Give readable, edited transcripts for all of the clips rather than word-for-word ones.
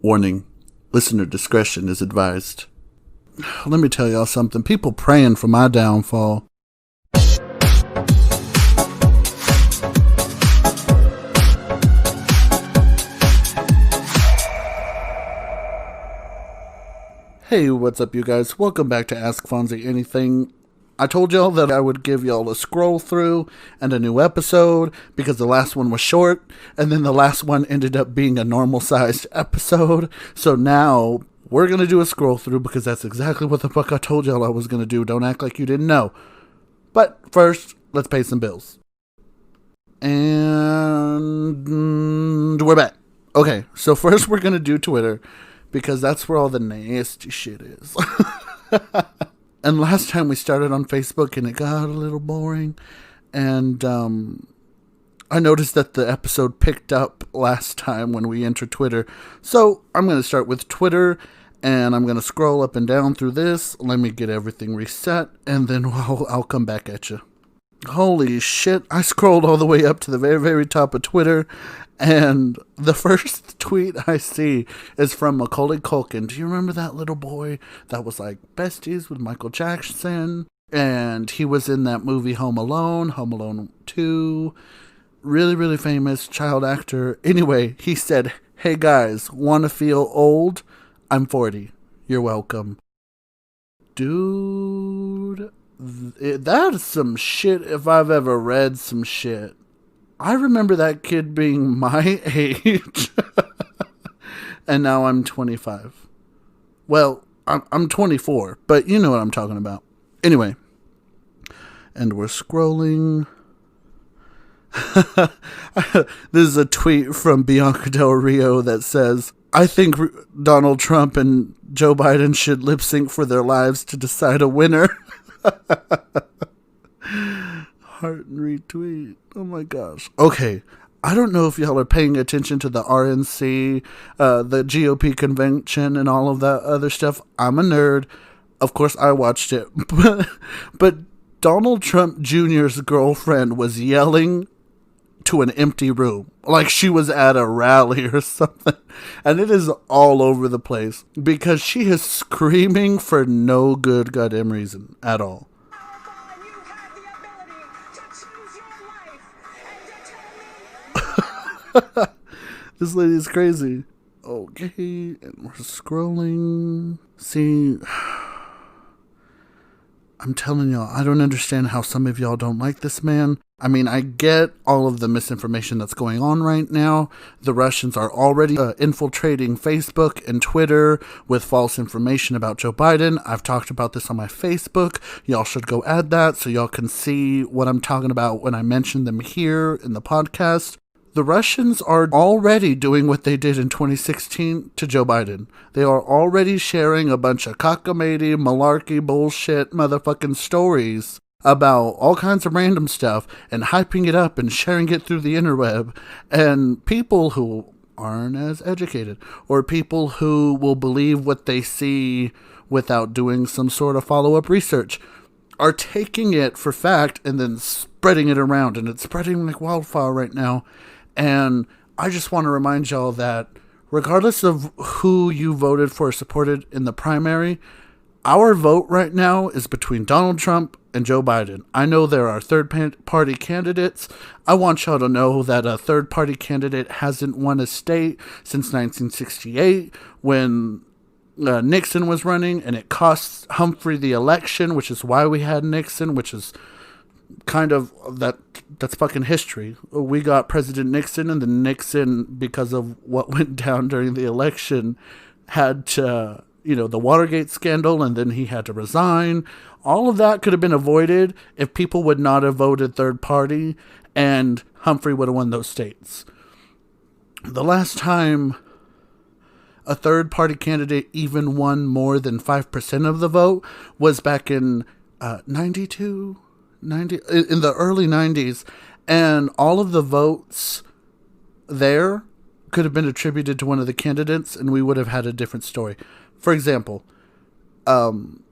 Warning, listener discretion is advised. Let me tell y'all something. People praying for my downfall. Hey, what's up, you guys? Welcome back to Ask Fonzie Anything. I told y'all that I would give y'all a scroll through and a new episode because the last one was short, and then the last one ended up being a normal-sized episode. So now we're going to do a scroll through because that's exactly what the fuck I told y'all I was going to do. Don't act like you didn't know. But first, let's pay some bills. And we're back. Okay, so first we're going to do Twitter because that's where all the nasty shit is. And last time we started on Facebook and it got a little boring. And I noticed that the episode picked up last time when we entered Twitter. So I'm going to start with Twitter and I'm going to scroll up and down through this. Let me get everything reset and then I'll come back at you. Holy shit, I scrolled all the way up to the very, very top of Twitter, and the first tweet I see is from Macaulay Culkin. Do you remember that little boy that was like besties with Michael Jackson? And he was in that movie Home Alone 2. Really, really famous child actor. Anyway, he said, "Hey guys, want to feel old? I'm 40. You're welcome." Dude, that is some shit if I've ever read some shit. I remember that kid being my age. And now I'm 25. Well, I'm 24, but you know what I'm talking about. Anyway. And we're scrolling. This is a tweet from Bianca Del Rio that says, "I think Donald Trump and Joe Biden should lip sync for their lives to decide a winner." Heart and retweet. Oh my gosh. Okay. I don't know if y'all are paying attention to the RNC, the GOP convention and all of that other stuff. I'm a nerd. Of course I watched it. But Donald Trump Jr.'s girlfriend was yelling to an empty room, like she was at a rally or something, and it is all over the place because she is screaming for no good goddamn reason at all. This lady is crazy. Okay, and we're scrolling. See, I'm telling y'all, I don't understand how some of y'all don't like this man. I mean, I get all of the misinformation that's going on right now. The Russians are already infiltrating Facebook and Twitter with false information about Joe Biden. I've talked about this on my Facebook. Y'all should go add that so y'all can see what I'm talking about when I mention them here in the podcast. The Russians are already doing what they did in 2016 to Joe Biden. They are already sharing a bunch of cockamamie, malarkey, bullshit, motherfucking stories about all kinds of random stuff and hyping it up and sharing it through the interweb. And people who aren't as educated or people who will believe what they see without doing some sort of follow-up research are taking it for fact and then spreading it around. And it's spreading like wildfire right now. And I just want to remind y'all that regardless of who you voted for or supported in the primary, our vote right now is between Donald Trump and Joe Biden. I know there are third-party candidates. I want y'all to know that a third-party candidate hasn't won a state since 1968 when Nixon was running, and it cost Humphrey the election, which is why we had Nixon, which is kind of that's fucking history. We got President Nixon, and then Nixon, because of what went down during the election, had to, the Watergate scandal, and then he had to resign. All of that could have been avoided if people would not have voted third party, and Humphrey would have won those states. The last time a third party candidate even won more than 5% of the vote was back in 92, in the early 90s, and all of the votes there could have been attributed to one of the candidates, and we would have had a different story. For example,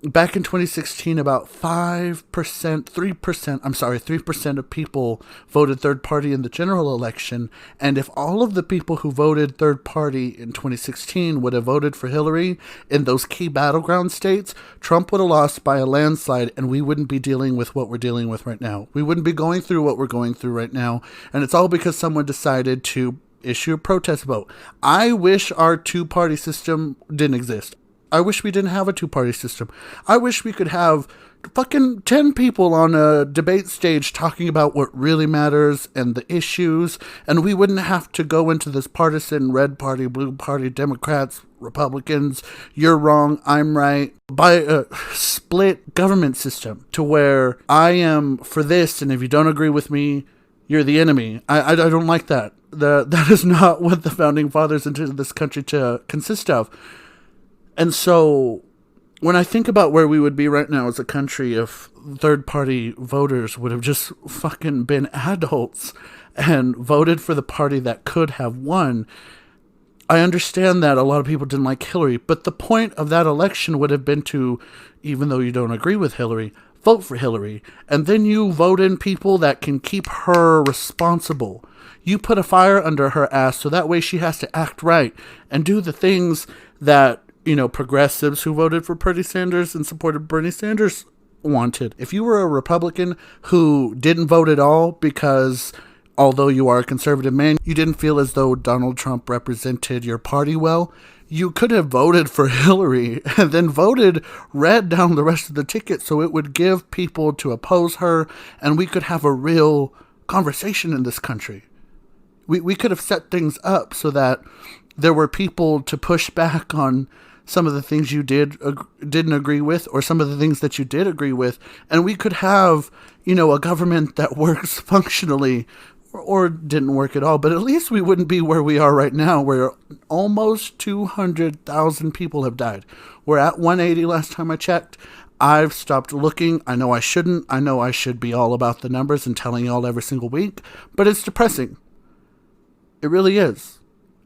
Back in 2016, about 3% of people voted third party in the general election. And if all of the people who voted third party in 2016 would have voted for Hillary in those key battleground states, Trump would have lost by a landslide, and we wouldn't be dealing with what we're dealing with right now. We wouldn't be going through what we're going through right now. And it's all because someone decided to issue a protest vote. I wish our two-party system didn't exist. I wish we didn't have a two-party system. I wish we could have fucking 10 people on a debate stage talking about what really matters and the issues, and we wouldn't have to go into this partisan red party, blue party, Democrats, Republicans, you're wrong, I'm right, by a split government system to where I am for this, and if you don't agree with me, you're the enemy. I don't like that. That is not what the founding fathers intended this country to consist of. And so when I think about where we would be right now as a country if third-party voters would have just fucking been adults and voted for the party that could have won, I understand that a lot of people didn't like Hillary, but the point of that election would have been to, even though you don't agree with Hillary, vote for Hillary. And then you vote in people that can keep her responsible. You put a fire under her ass so that way she has to act right and do the things that progressives who voted for Bernie Sanders and supported Bernie Sanders wanted. If you were a Republican who didn't vote at all because, although you are a conservative man, you didn't feel as though Donald Trump represented your party well, you could have voted for Hillary and then voted red down the rest of the ticket so it would give people to oppose her and we could have a real conversation in this country. We could have set things up so that there were people to push back on some of the things you didn't agree with, or some of the things that you did agree with, and we could have, a government that works functionally, or didn't work at all, but at least we wouldn't be where we are right now, where almost 200,000 people have died. We're at 180 last time I checked. I've stopped looking. I know I shouldn't. I know I should be all about the numbers and telling y'all every single week, but it's depressing. It really is.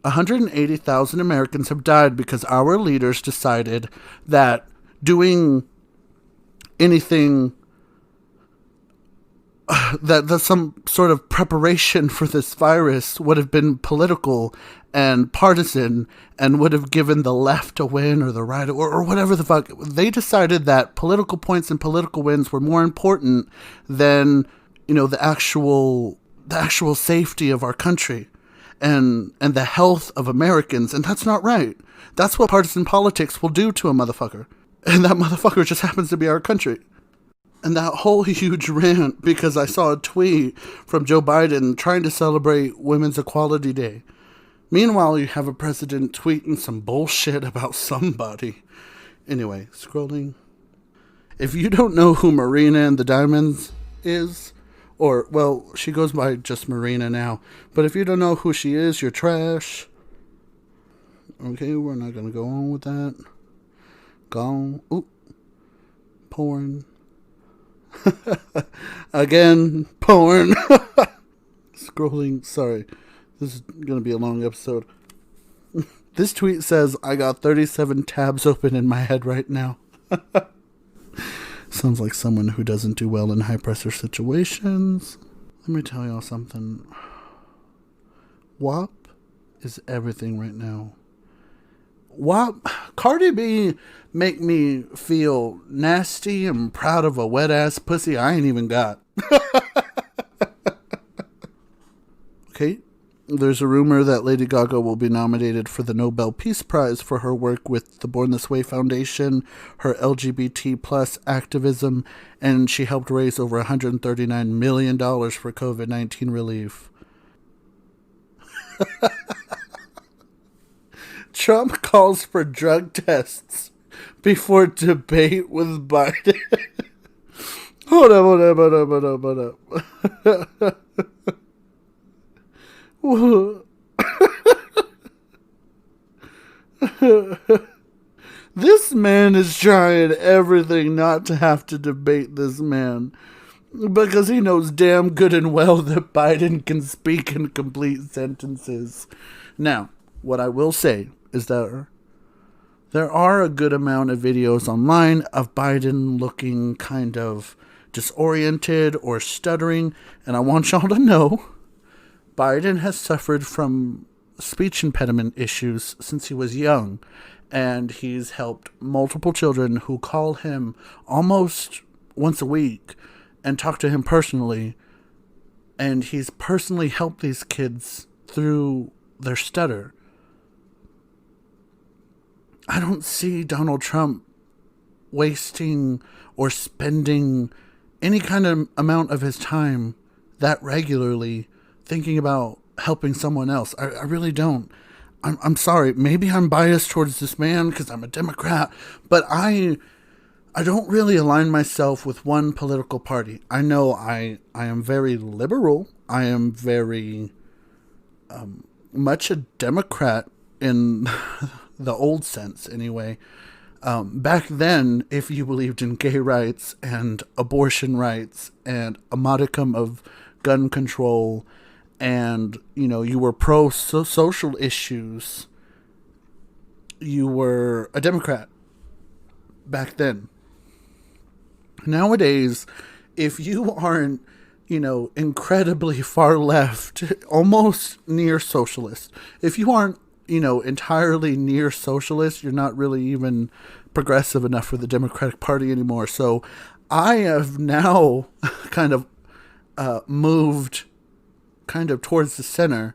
180,000 Americans have died because our leaders decided that doing anything, that some sort of preparation for this virus would have been political and partisan and would have given the left a win or the right or whatever the fuck. They decided that political points and political wins were more important than, the actual safety of our country. And the health of Americans, and that's not right. That's what partisan politics will do to a motherfucker. And that motherfucker just happens to be our country. And that whole huge rant because I saw a tweet from Joe Biden trying to celebrate Women's Equality Day. Meanwhile, you have a president tweeting some bullshit about somebody. Anyway, scrolling. If you don't know who Marina and the Diamonds is, or, well, she goes by just Marina now. But if you don't know who she is, you're trash. Okay, we're not going to go on with that. Gone. Oop. Porn. Again, porn. Scrolling. Sorry. This is going to be a long episode. This tweet says, I got 37 tabs open in my head right now. Sounds like someone who doesn't do well in high-pressure situations. Let me tell y'all something. WAP is everything right now. WAP, Cardi B make me feel nasty and proud of a wet-ass pussy I ain't even got. Okay. There's a rumor that Lady Gaga will be nominated for the Nobel Peace Prize for her work with the Born This Way Foundation, her LGBT plus activism, and she helped raise over $139 million for COVID-19 relief. Trump calls for drug tests before debate with Biden. Hold up. This man is trying everything not to have to debate this man because he knows damn good and well that Biden can speak in complete sentences. Now, what I will say is that There are a good amount of videos online of Biden looking kind of disoriented or stuttering, and I want y'all to know Biden has suffered from speech impediment issues since he was young, and he's helped multiple children who call him almost once a week and talk to him personally, and he's personally helped these kids through their stutter. I don't see Donald Trump wasting or spending any kind of amount of his time that regularly thinking about helping someone else. I really don't. I'm sorry. Maybe I'm biased towards this man because I'm a Democrat, but I don't really align myself with one political party. I know I am very liberal. I am very much a Democrat in the old sense anyway. Back then, if you believed in gay rights and abortion rights and a modicum of gun control and, you were pro-social issues, you were a Democrat back then. Nowadays, if you aren't, incredibly far left, almost near socialist, if you aren't, entirely near socialist, you're not really even progressive enough for the Democratic Party anymore. So I have now kind of moved kind of towards the center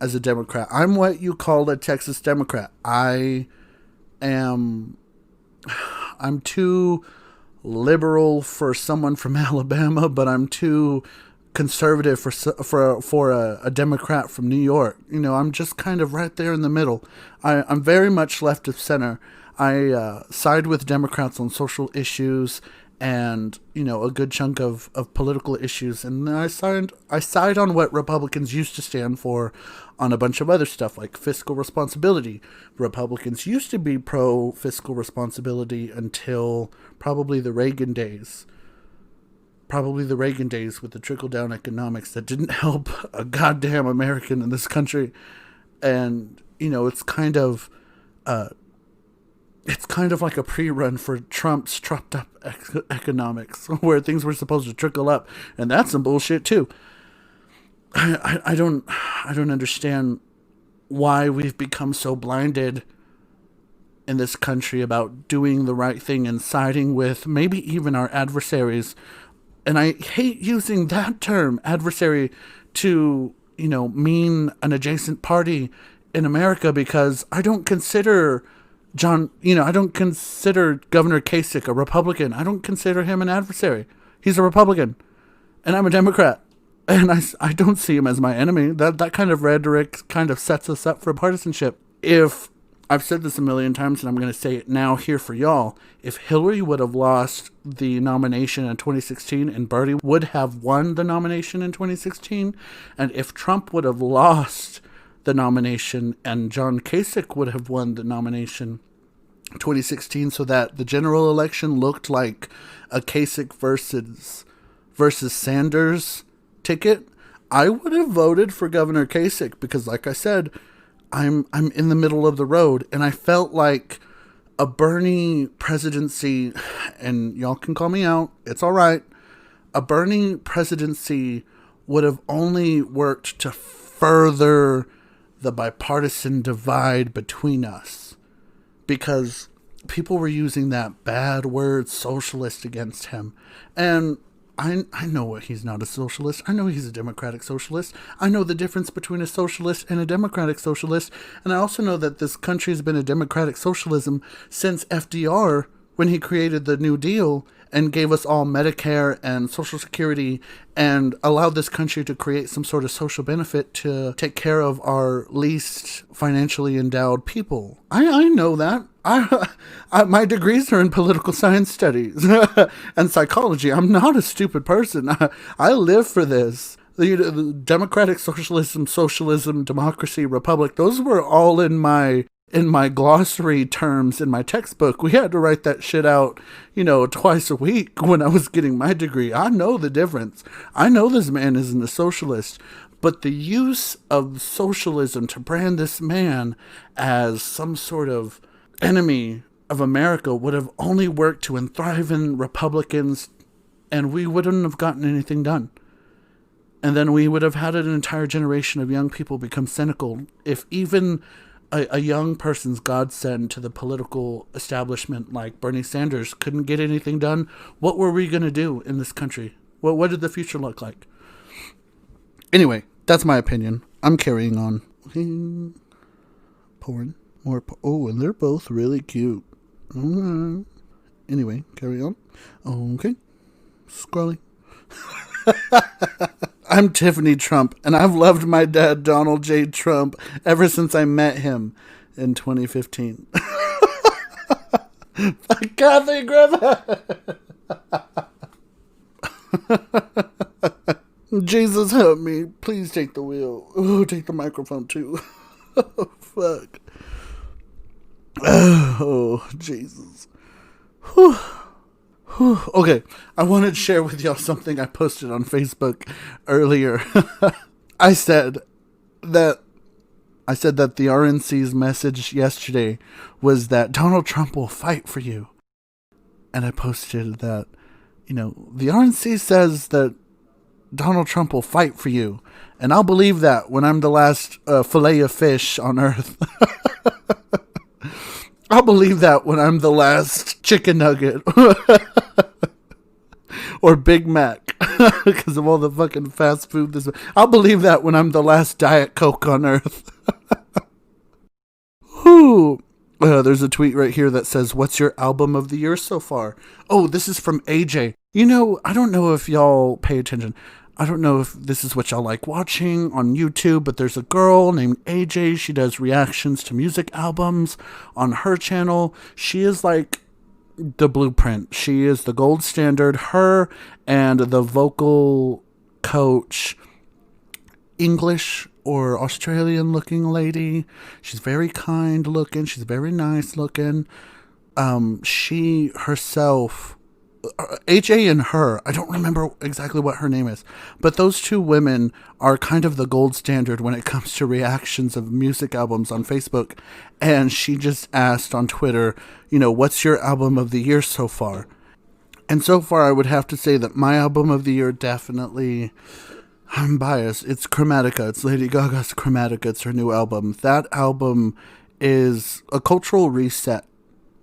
as a Democrat. I'm what you call a Texas Democrat. I'm too liberal for someone from Alabama, but I'm too conservative for a Democrat from New York. I'm just kind of right there in the middle. I'm very much left of center. I side with Democrats on social issues and a good chunk of political issues, and then I side on what Republicans used to stand for on a bunch of other stuff like fiscal responsibility. Republicans used to be pro fiscal responsibility until probably the Reagan days with the trickle-down economics that didn't help a goddamn American in this country. And, it's kind of like a pre-run for Trump's trumped-up economics, where things were supposed to trickle up. And that's some bullshit, too. I don't understand why we've become so blinded in this country about doing the right thing and siding with maybe even our adversaries. And I hate using that term, adversary, to, mean an adjacent party in America, because I don't consider I don't consider Governor Kasich a Republican. I don't consider him an adversary. He's a Republican, and I'm a Democrat, and I don't see him as my enemy. That kind of rhetoric kind of sets us up for partisanship. If I've said this a million times, and I'm going to say it now here for y'all. If Hillary would have lost the nomination in 2016 and Bernie would have won the nomination in 2016, and if Trump would have lost the nomination and John Kasich would have won the nomination in 2016, so that the general election looked like a Kasich versus Sanders ticket, I would have voted for Governor Kasich because, like I said, I'm in the middle of the road, and I felt like a Bernie presidency, and y'all can call me out, it's all right. A Bernie presidency would have only worked to further the bipartisan divide between us, because people were using that bad word socialist against him. And I know he's not a socialist. I know he's a democratic socialist. I know the difference between a socialist and a democratic socialist. And I also know that this country has been a democratic socialism since FDR, when he created the New Deal and gave us all Medicare and Social Security and allowed this country to create some sort of social benefit to take care of our least financially endowed people. I know that. My degrees are in political science studies and psychology. I'm not a stupid person. I live for this. The democratic socialism, democracy, republic, those were all in my glossary terms in my textbook. We had to write that shit out, twice a week when I was getting my degree. I know the difference. I know this man isn't a socialist, but the use of socialism to brand this man as some sort of enemy of America would have only worked to enthriven Republicans, and we wouldn't have gotten anything done. And then we would have had an entire generation of young people become cynical. If even a young person's godsend to the political establishment like Bernie Sanders couldn't get anything done, what were we going to do in this country? What did the future look like? Anyway, that's my opinion. I'm carrying on. Porn. Oh, and they're both really cute. Anyway, carry on. Okay. Scrolling. I'm Tiffany Trump, and I've loved my dad, Donald J. Trump, ever since I met him in 2015. Kathy Griffin! Jesus help me. Please take the wheel. Oh, take the microphone too. Oh, fuck. Oh, Jesus. Whew. Okay, I wanted to share with y'all something I posted on Facebook earlier. I said that the RNC's message yesterday was that Donald Trump will fight for you. And I posted that, the RNC says that Donald Trump will fight for you. And I'll believe that when I'm the last fillet of fish on earth. I'll believe that when I'm the last chicken nugget. Or Big Mac. Because of all the fucking fast food. I'll believe that when I'm the last Diet Coke on earth. Whew. There's a tweet right here that says, what's your album of the year so far? Oh, this is from AJ. I don't know if y'all pay attention. I don't know if this is what y'all like watching on YouTube, but there's a girl named AJ. She does reactions to music albums on her channel. She is like the blueprint. She is the gold standard. Her and the vocal coach, English or Australian looking lady. She's very kind looking. She's very nice looking. She herself, AJ and her, I don't remember exactly what her name is, but those two women are kind of the gold standard when it comes to reactions of music albums on Facebook. And she just asked on Twitter, what's your album of the year so far? And so far, I would have to say that my album of the year definitely, I'm biased. It's Chromatica. It's Lady Gaga's Chromatica. It's her new album. That album is a cultural reset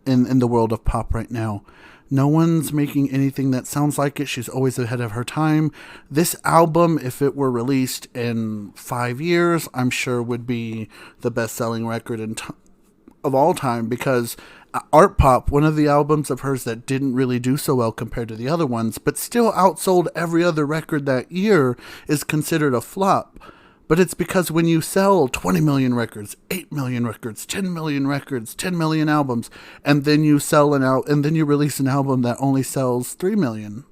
in the world of pop right now. No one's making anything that sounds like it. She's always ahead of her time. This album, if it were released in 5 years, I'm sure would be the best-selling record of all time, because Art Pop, one of the albums of hers that didn't really do so well compared to the other ones, but still outsold every other record that year, is considered a flop. But it's because when you sell 20 million records, 8 million records, 10 million records, 10 million albums, and then you you release an album that only sells 3 million,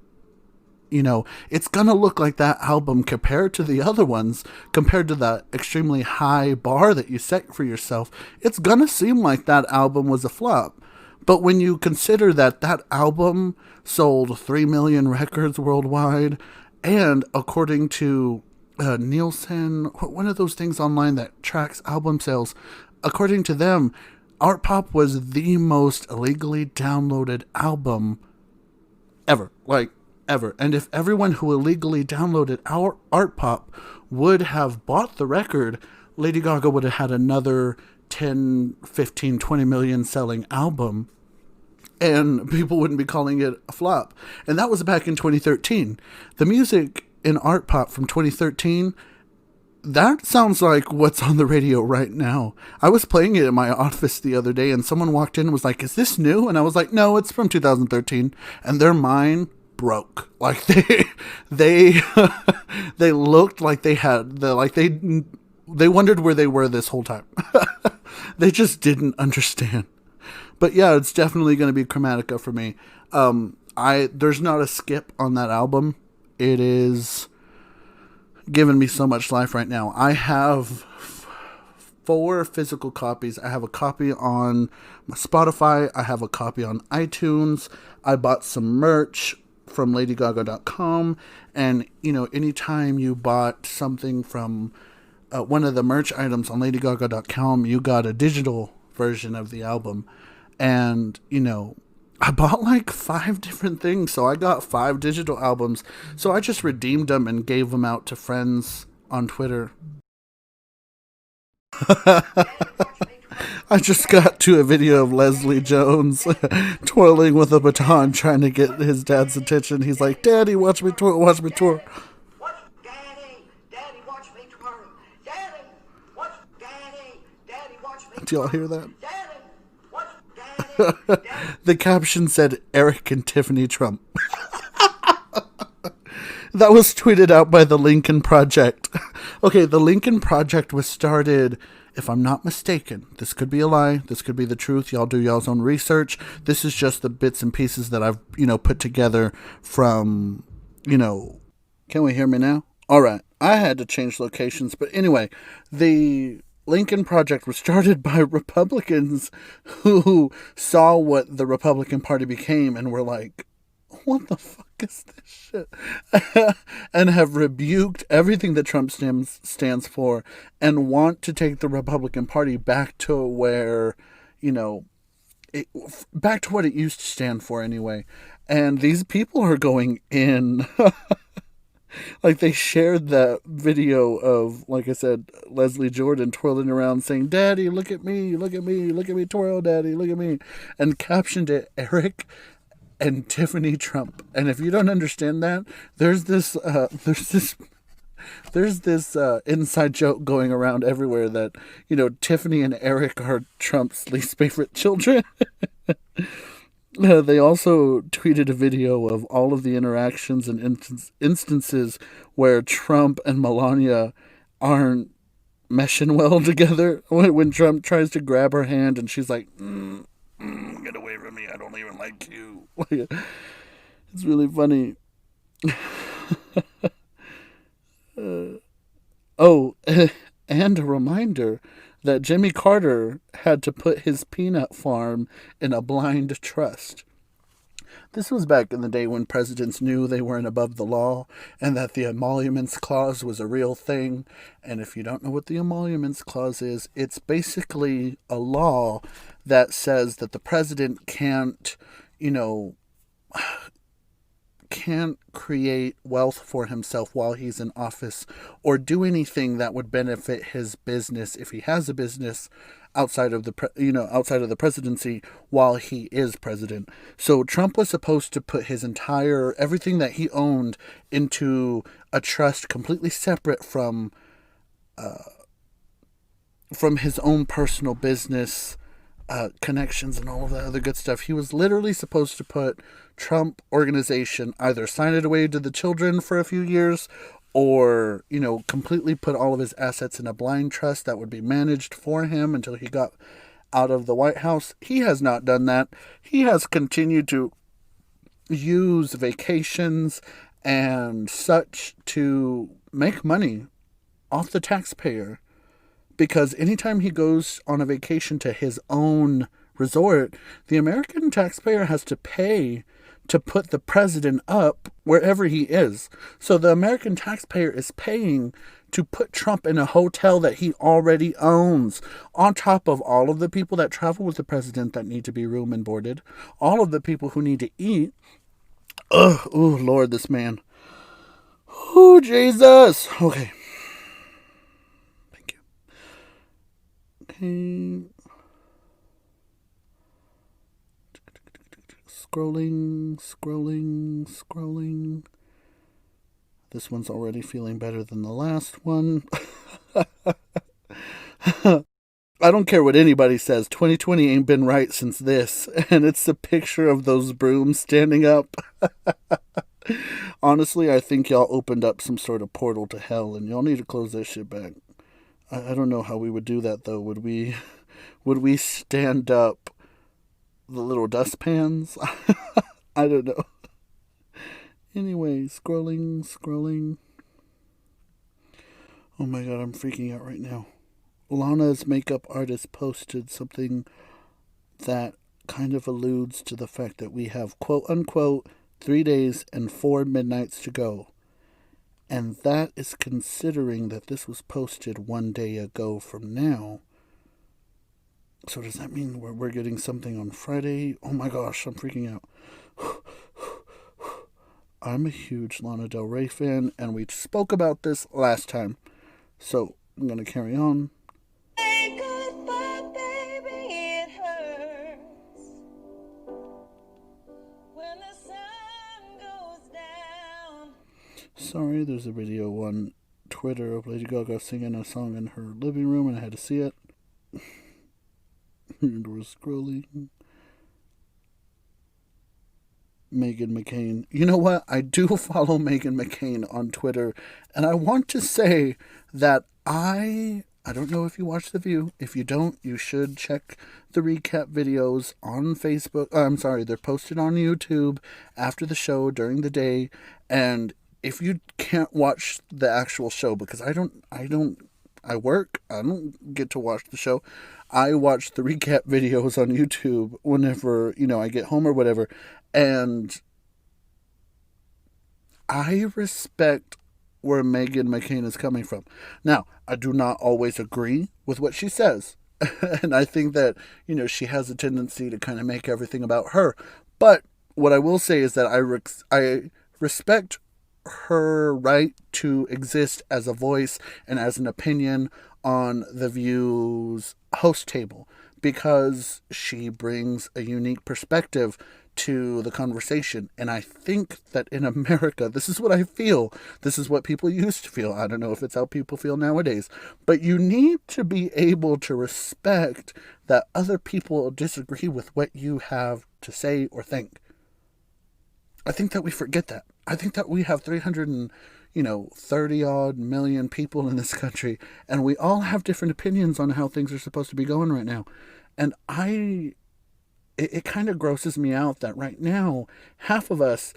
it's going to look like that album compared to the other ones, compared to that extremely high bar that you set for yourself. It's going to seem like that album was a flop. But when you consider that album sold 3 million records worldwide, and according to Nielsen, one of those things online that tracks album sales, according to them, Art Pop was the most illegally downloaded album ever. Ever. And if everyone who illegally downloaded our Art Pop would have bought the record, Lady Gaga would have had another 10, 15, 20 million selling album, and people wouldn't be calling it a flop. And that was back in 2013. The music in Art Pop from 2013, that sounds like what's on the radio right now. I was playing it in my office the other day, and someone walked in and was like, is this new? And I was like, no, it's from 2013. And their mind broke. Like they looked like they had they wondered where they were this whole time. They just didn't understand. But yeah, it's definitely going to be Chromatica for me. There's not a skip on that album. It is giving me so much life right now. I have 4 physical copies. I have a copy on my Spotify. I have a copy on iTunes. I bought some merch from ladygaga.com. And, anytime you bought something from one of the merch items on ladygaga.com, you got a digital version of the album. And, I bought like 5 different things. So I got 5 digital albums. So I just redeemed them and gave them out to friends on Twitter. I just got to a video of Leslie Jones twirling with a baton trying to get his dad's attention. He's like, Daddy, watch me twirl, watch me twirl. Daddy, watch me twirl. Daddy, watch me. Do y'all hear that? Daddy, watch Daddy. The caption said, Eric and Tiffany Trump. That was tweeted out by the Lincoln Project. Okay, the Lincoln Project was started, if I'm not mistaken, this could be a lie, this could be the truth, y'all do y'all's own research. This is just the bits and pieces that I've, put together from, can we hear me now? All right, I had to change locations, but anyway, the Lincoln Project was started by Republicans who saw what the Republican Party became and were like, what the fuck is this shit? And have rebuked everything that Trump stands for and want to take the Republican Party back to where, back to what it used to stand for anyway. And these people are going in. Like, they shared that video of, like I said, Leslie Jordan twirling around saying, Daddy, look at me, look at me, look at me twirl, Daddy, look at me. And captioned it, Eric and Tiffany Trump. And if you don't understand that, there's this inside joke going around everywhere that, Tiffany and Eric are Trump's least favorite children. They also tweeted a video of all of the interactions and instances where Trump and Melania aren't meshing well together. When Trump tries to grab her hand and she's like, get away from me, I don't even like you. It's really funny. And a reminder that Jimmy Carter had to put his peanut farm in a blind trust. This was back in the day when presidents knew they weren't above the law and that the emoluments clause was a real thing. And if you don't know what the emoluments clause is, it's basically a law that says that the president can't create wealth for himself while he's in office or do anything that would benefit his business if he has a business outside of the presidency while he is president. So Trump was supposed to put his everything that he owned into a trust completely separate from his own personal business connections and all of that other good stuff. He was literally supposed to put Trump Organization, either sign it away to the children for a few years or, completely put all of his assets in a blind trust that would be managed for him until he got out of the White House. He has not done that. He has continued to use vacations and such to make money off the taxpayer. Because anytime he goes on a vacation to his own resort, the American taxpayer has to pay to put the president up wherever he is. So the American taxpayer is paying to put Trump in a hotel that he already owns, on top of all of the people that travel with the president that need to be room and boarded, all of the people who need to eat. Oh, Lord, this man. Oh, Jesus. Okay. Scrolling. This one's already feeling better than the last one. I don't care what anybody says. 2020 ain't been right since this. And it's a picture of those brooms standing up. Honestly, I think y'all opened up some sort of portal to hell and y'all need to close that shit back. I don't know how we would do that, though. Would we stand up the little dustpans? I don't know. Anyway, scrolling. Oh my god, I'm freaking out right now. Lana's makeup artist posted something that kind of alludes to the fact that we have, quote unquote, 3 days and 4 midnights to go. And that is considering that this was posted 1 day ago from now. So does that mean we're getting something on Friday? Oh my gosh, I'm freaking out. I'm a huge Lana Del Rey fan, and we spoke about this last time. So I'm going to carry on. Say goodbye, baby, it hurts when the sun goes down. Sorry, there's a video on Twitter of Lady Gaga singing a song in her living room, and I had to see it. And we're scrolling. Meghan McCain. You know what? I do follow Meghan McCain on Twitter, and I want to say that I don't know if you watch The View. If you don't, you should check the recap videos on Facebook. I'm sorry, they're posted on YouTube after the show during the day. And if you can't watch the actual show, because I work, I don't get to watch the show. I watch the recap videos on YouTube whenever, I get home or whatever. And I respect where Meghan McCain is coming from. Now, I do not always agree with what she says. And I think that, she has a tendency to kind of make everything about her. But what I will say is that I respect her right to exist as a voice and as an opinion on The View's host table, because she brings a unique perspective to the conversation. And I think that in America, this is what I feel. This is what people used to feel. I don't know if it's how people feel nowadays. But you need to be able to respect that other people disagree with what you have to say or think. I think that we forget that. I think that we have 330 odd million people in this country, and we all have different opinions on how things are supposed to be going right now. And it kind of grosses me out that right now, half of us,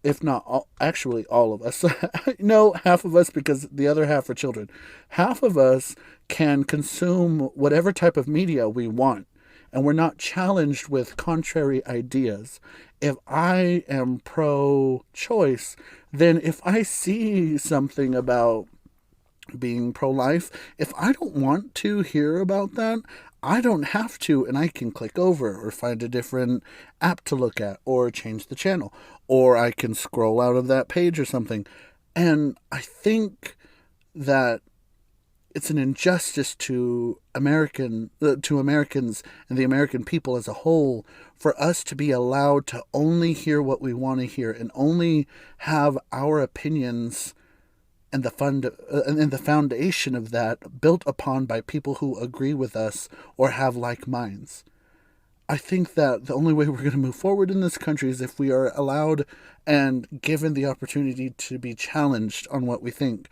if not all, actually all of us, no, half of us, because the other half are children, half of us can consume whatever type of media we want, and we're not challenged with contrary ideas. If I am pro-choice, then if I see something about being pro-life, if I don't want to hear about that, I don't have to, and I can click over or find a different app to look at or change the channel, or I can scroll out of that page or something. And I think that it's an injustice to Americans and the American people as a whole for us to be allowed to only hear what we want to hear and only have our opinions and the foundation of that built upon by people who agree with us or have like minds. I think that the only way we're going to move forward in this country is if we are allowed and given the opportunity to be challenged on what we think.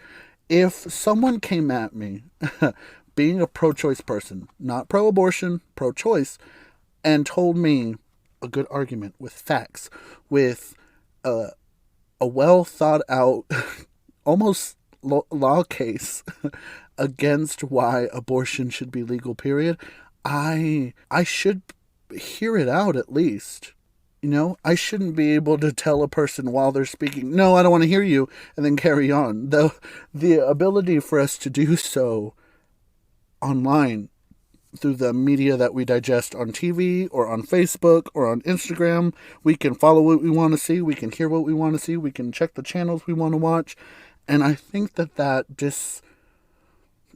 If someone came at me, being a pro-choice person, not pro-abortion, pro-choice, and told me a good argument with facts, with a well thought out, almost law case against why abortion should be legal, period, I should hear it out at least. I shouldn't be able to tell a person while they're speaking, no, I don't want to hear you, and then carry on. The ability for us to do so online through the media that we digest on TV or on Facebook or on Instagram, we can follow what we want to see, we can hear what we want to see, we can check the channels we want to watch. And I think that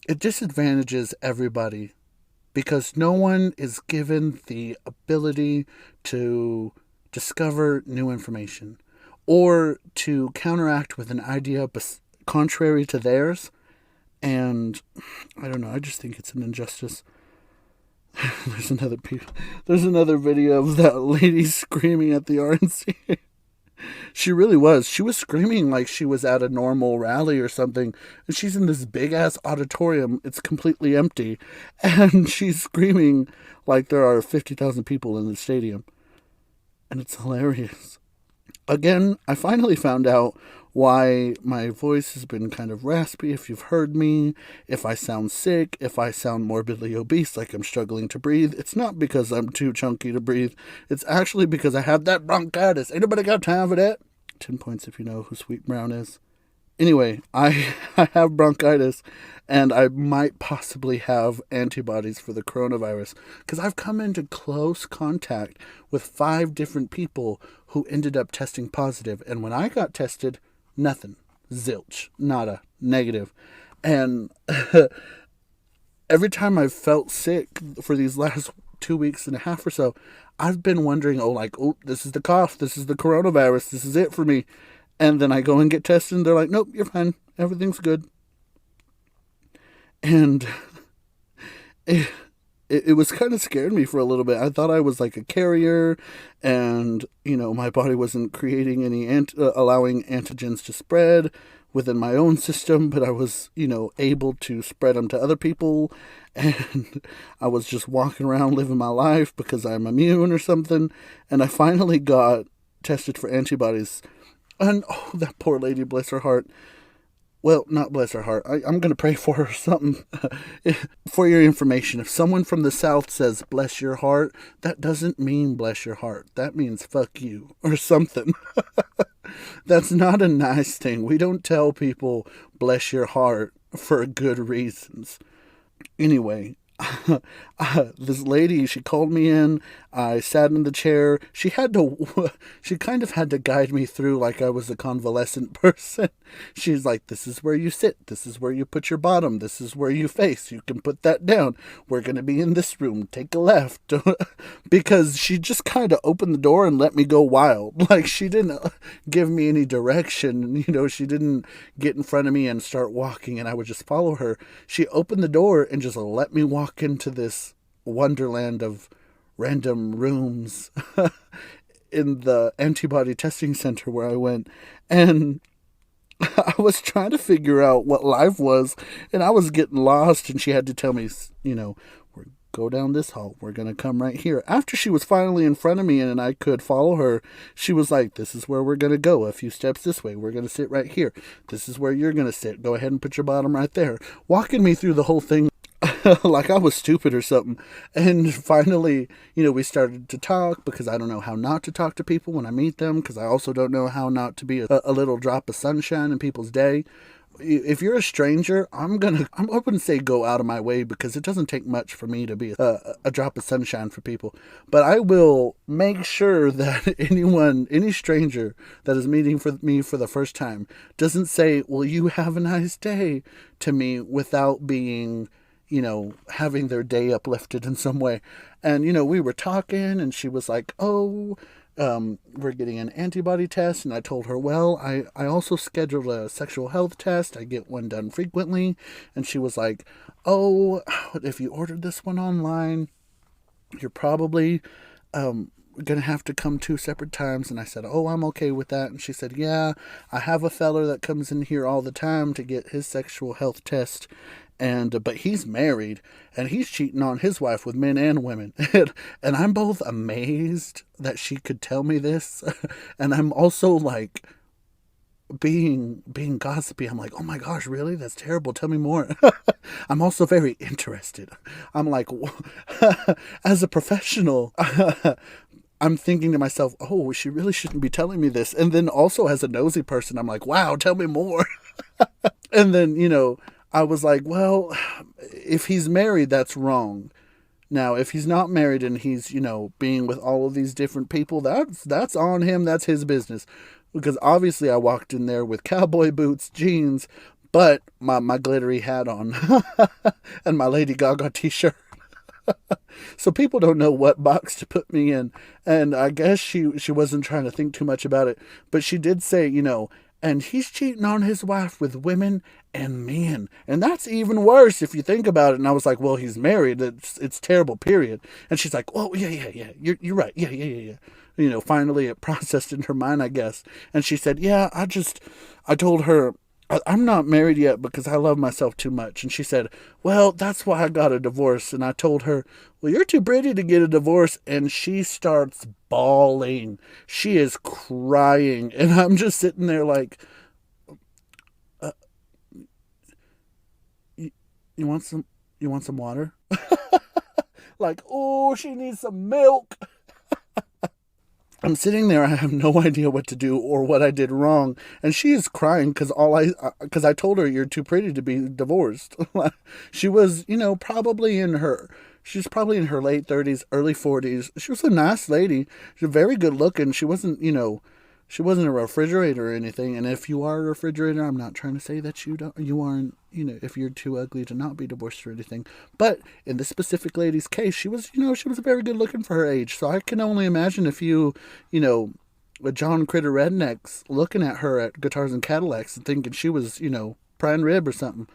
it disadvantages everybody, because no one is given the ability to discover new information or to counteract with an idea contrary to theirs. And I don't know, I just think it's an injustice. There's another video of that lady screaming at the RNC. She really was. She was screaming like she was at a normal rally or something. And she's in this big ass auditorium. It's completely empty. And she's screaming like there are 50,000 people in the stadium. And it's hilarious. Again, I finally found out why my voice has been kind of raspy. If you've heard me, if I sound sick, if I sound morbidly obese, like I'm struggling to breathe, it's not because I'm too chunky to breathe. It's actually because I have that bronchitis. Ain't nobody got time for that. 10 points if you know who Sweet Brown is. Anyway, I, I have bronchitis, and I might possibly have antibodies for the coronavirus because I've come into close contact with 5 different people who ended up testing positive. And when I got tested, nothing. Zilch. Nada. Negative. And every time I've felt sick for these last 2 weeks and a half or so, I've been wondering, oh, this is the cough, this is the coronavirus, this is it for me. And then I go and get tested, and they're like, nope, you're fine, everything's good. And it was kind of scared me for a little bit. I thought I was like a carrier, and my body wasn't creating any allowing antigens to spread within my own system, but I was able to spread them to other people, and I was just walking around living my life because I'm immune or something. And I finally got tested for antibodies, and oh, that poor lady, bless her heart. Well, not bless her heart. I'm going to pray for her or something. For your information, if someone from the South says bless your heart, that doesn't mean bless your heart. That means fuck you or something. That's not a nice thing. We don't tell people bless your heart for good reasons. Anyway, this lady, she called me in. I sat in the chair. She kind of had to guide me through like I was a convalescent person. She's like, this is where you sit. This is where you put your bottom. This is where you face. You can put that down. We're going to be in this room. Take a left. Because she just kind of opened the door and let me go wild. Like, she didn't give me any direction. She didn't get in front of me and start walking and I would just follow her. She opened the door and just let me walk into this wonderland of random rooms in the antibody testing center where I went. And I was trying to figure out what life was, and I was getting lost, and she had to tell me, go down this hall. We're going to come right here. After she was finally in front of me and I could follow her, she was like, this is where we're going to go. A few steps this way. We're going to sit right here. This is where you're going to sit. Go ahead and put your bottom right there. Walking me through the whole thing like I was stupid or something. And finally, we started to talk because I don't know how not to talk to people when I meet them, because I also don't know how not to be a little drop of sunshine in people's day. If you're a stranger, I'm open to say go out of my way, because it doesn't take much for me to be a drop of sunshine for people. But I will make sure that any stranger that is meeting me for the first time doesn't say, well, you have a nice day to me without being, having their day uplifted in some way. And, we were talking and she was like, oh, we're getting an antibody test. And I told her, well, I also scheduled a sexual health test. I get one done frequently. And she was like, oh, if you ordered this one online, you're probably gonna have to come 2 separate times. And I said, oh, I'm okay with that. And she said, yeah, I have a feller that comes in here all the time to get his sexual health test, and but he's married and he's cheating on his wife with men and women. And I'm both amazed that she could tell me this, and I'm also like being gossipy. I'm like, oh my gosh, really? That's terrible. Tell me more. I'm also very interested. I'm like, as a professional, I'm thinking to myself, oh, she really shouldn't be telling me this. And then also as a nosy person, I'm like, wow, tell me more. And then, I was like, well, if he's married, that's wrong. Now, if he's not married and he's, being with all of these different people, that's on him. That's his business. Because obviously I walked in there with cowboy boots, jeans, but my glittery hat on and my Lady Gaga t-shirt. So people don't know what box to put me in. And I guess she wasn't trying to think too much about it. But she did say, and he's cheating on his wife with women and men. And that's even worse if you think about it. And I was like, well, he's married. It's terrible, period. And she's like, oh, yeah. You're right. Yeah. Finally it processed in her mind, I guess. And she said, yeah, I told her, I'm not married yet because I love myself too much. And she said, well, that's why I got a divorce. And I told her, well, you're too pretty to get a divorce. And she starts bawling. She is crying. And I'm just sitting there like, you want some water? Like, oh, she needs some milk. I'm sitting there. I have no idea what to do or what I did wrong, and she is crying because I told her you're too pretty to be divorced. She was, probably in her. She's probably in her late 30s, early 40s. She was a nice lady. She was very good looking. She wasn't, she wasn't a refrigerator or anything. And if you are a refrigerator, I'm not trying to say that you aren't, if you're too ugly to not be divorced or anything. But in this specific lady's case, she was, she was very good looking for her age. So I can only imagine if you, with John Critter rednecks looking at her at Guitars and Cadillacs and thinking she was, prime rib or something.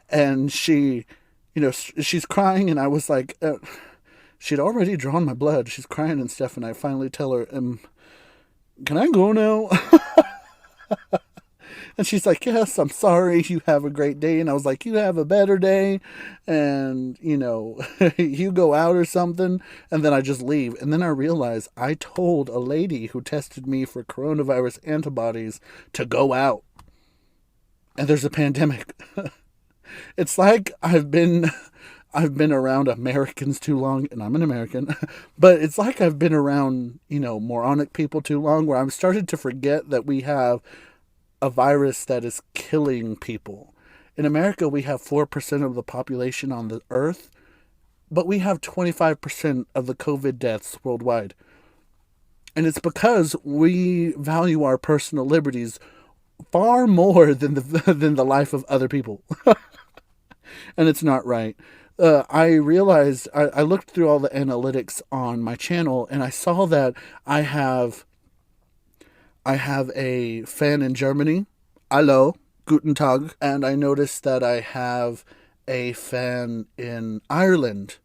And she, she's crying, and I was like, she'd already drawn my blood. She's crying and stuff, and I finally tell her, can I go now? And she's like, yes, I'm sorry. You have a great day. And I was like, you have a better day. And, you go out or something. And then I just leave. And then I realized I told a lady who tested me for coronavirus antibodies to go out. And there's a pandemic. It's like I've been around Americans too long, and I'm an American, but it's like I've been around, moronic people too long, where I've started to forget that we have a virus that is killing people. In America, we have 4% of the population on the earth, but we have 25% of the COVID deaths worldwide. And it's because we value our personal liberties far more than the life of other people. And it's not right. I realized, I looked through all the analytics on my channel, and I saw that I have a fan in Germany. Hallo, guten Tag. And I noticed that I have a fan in Ireland.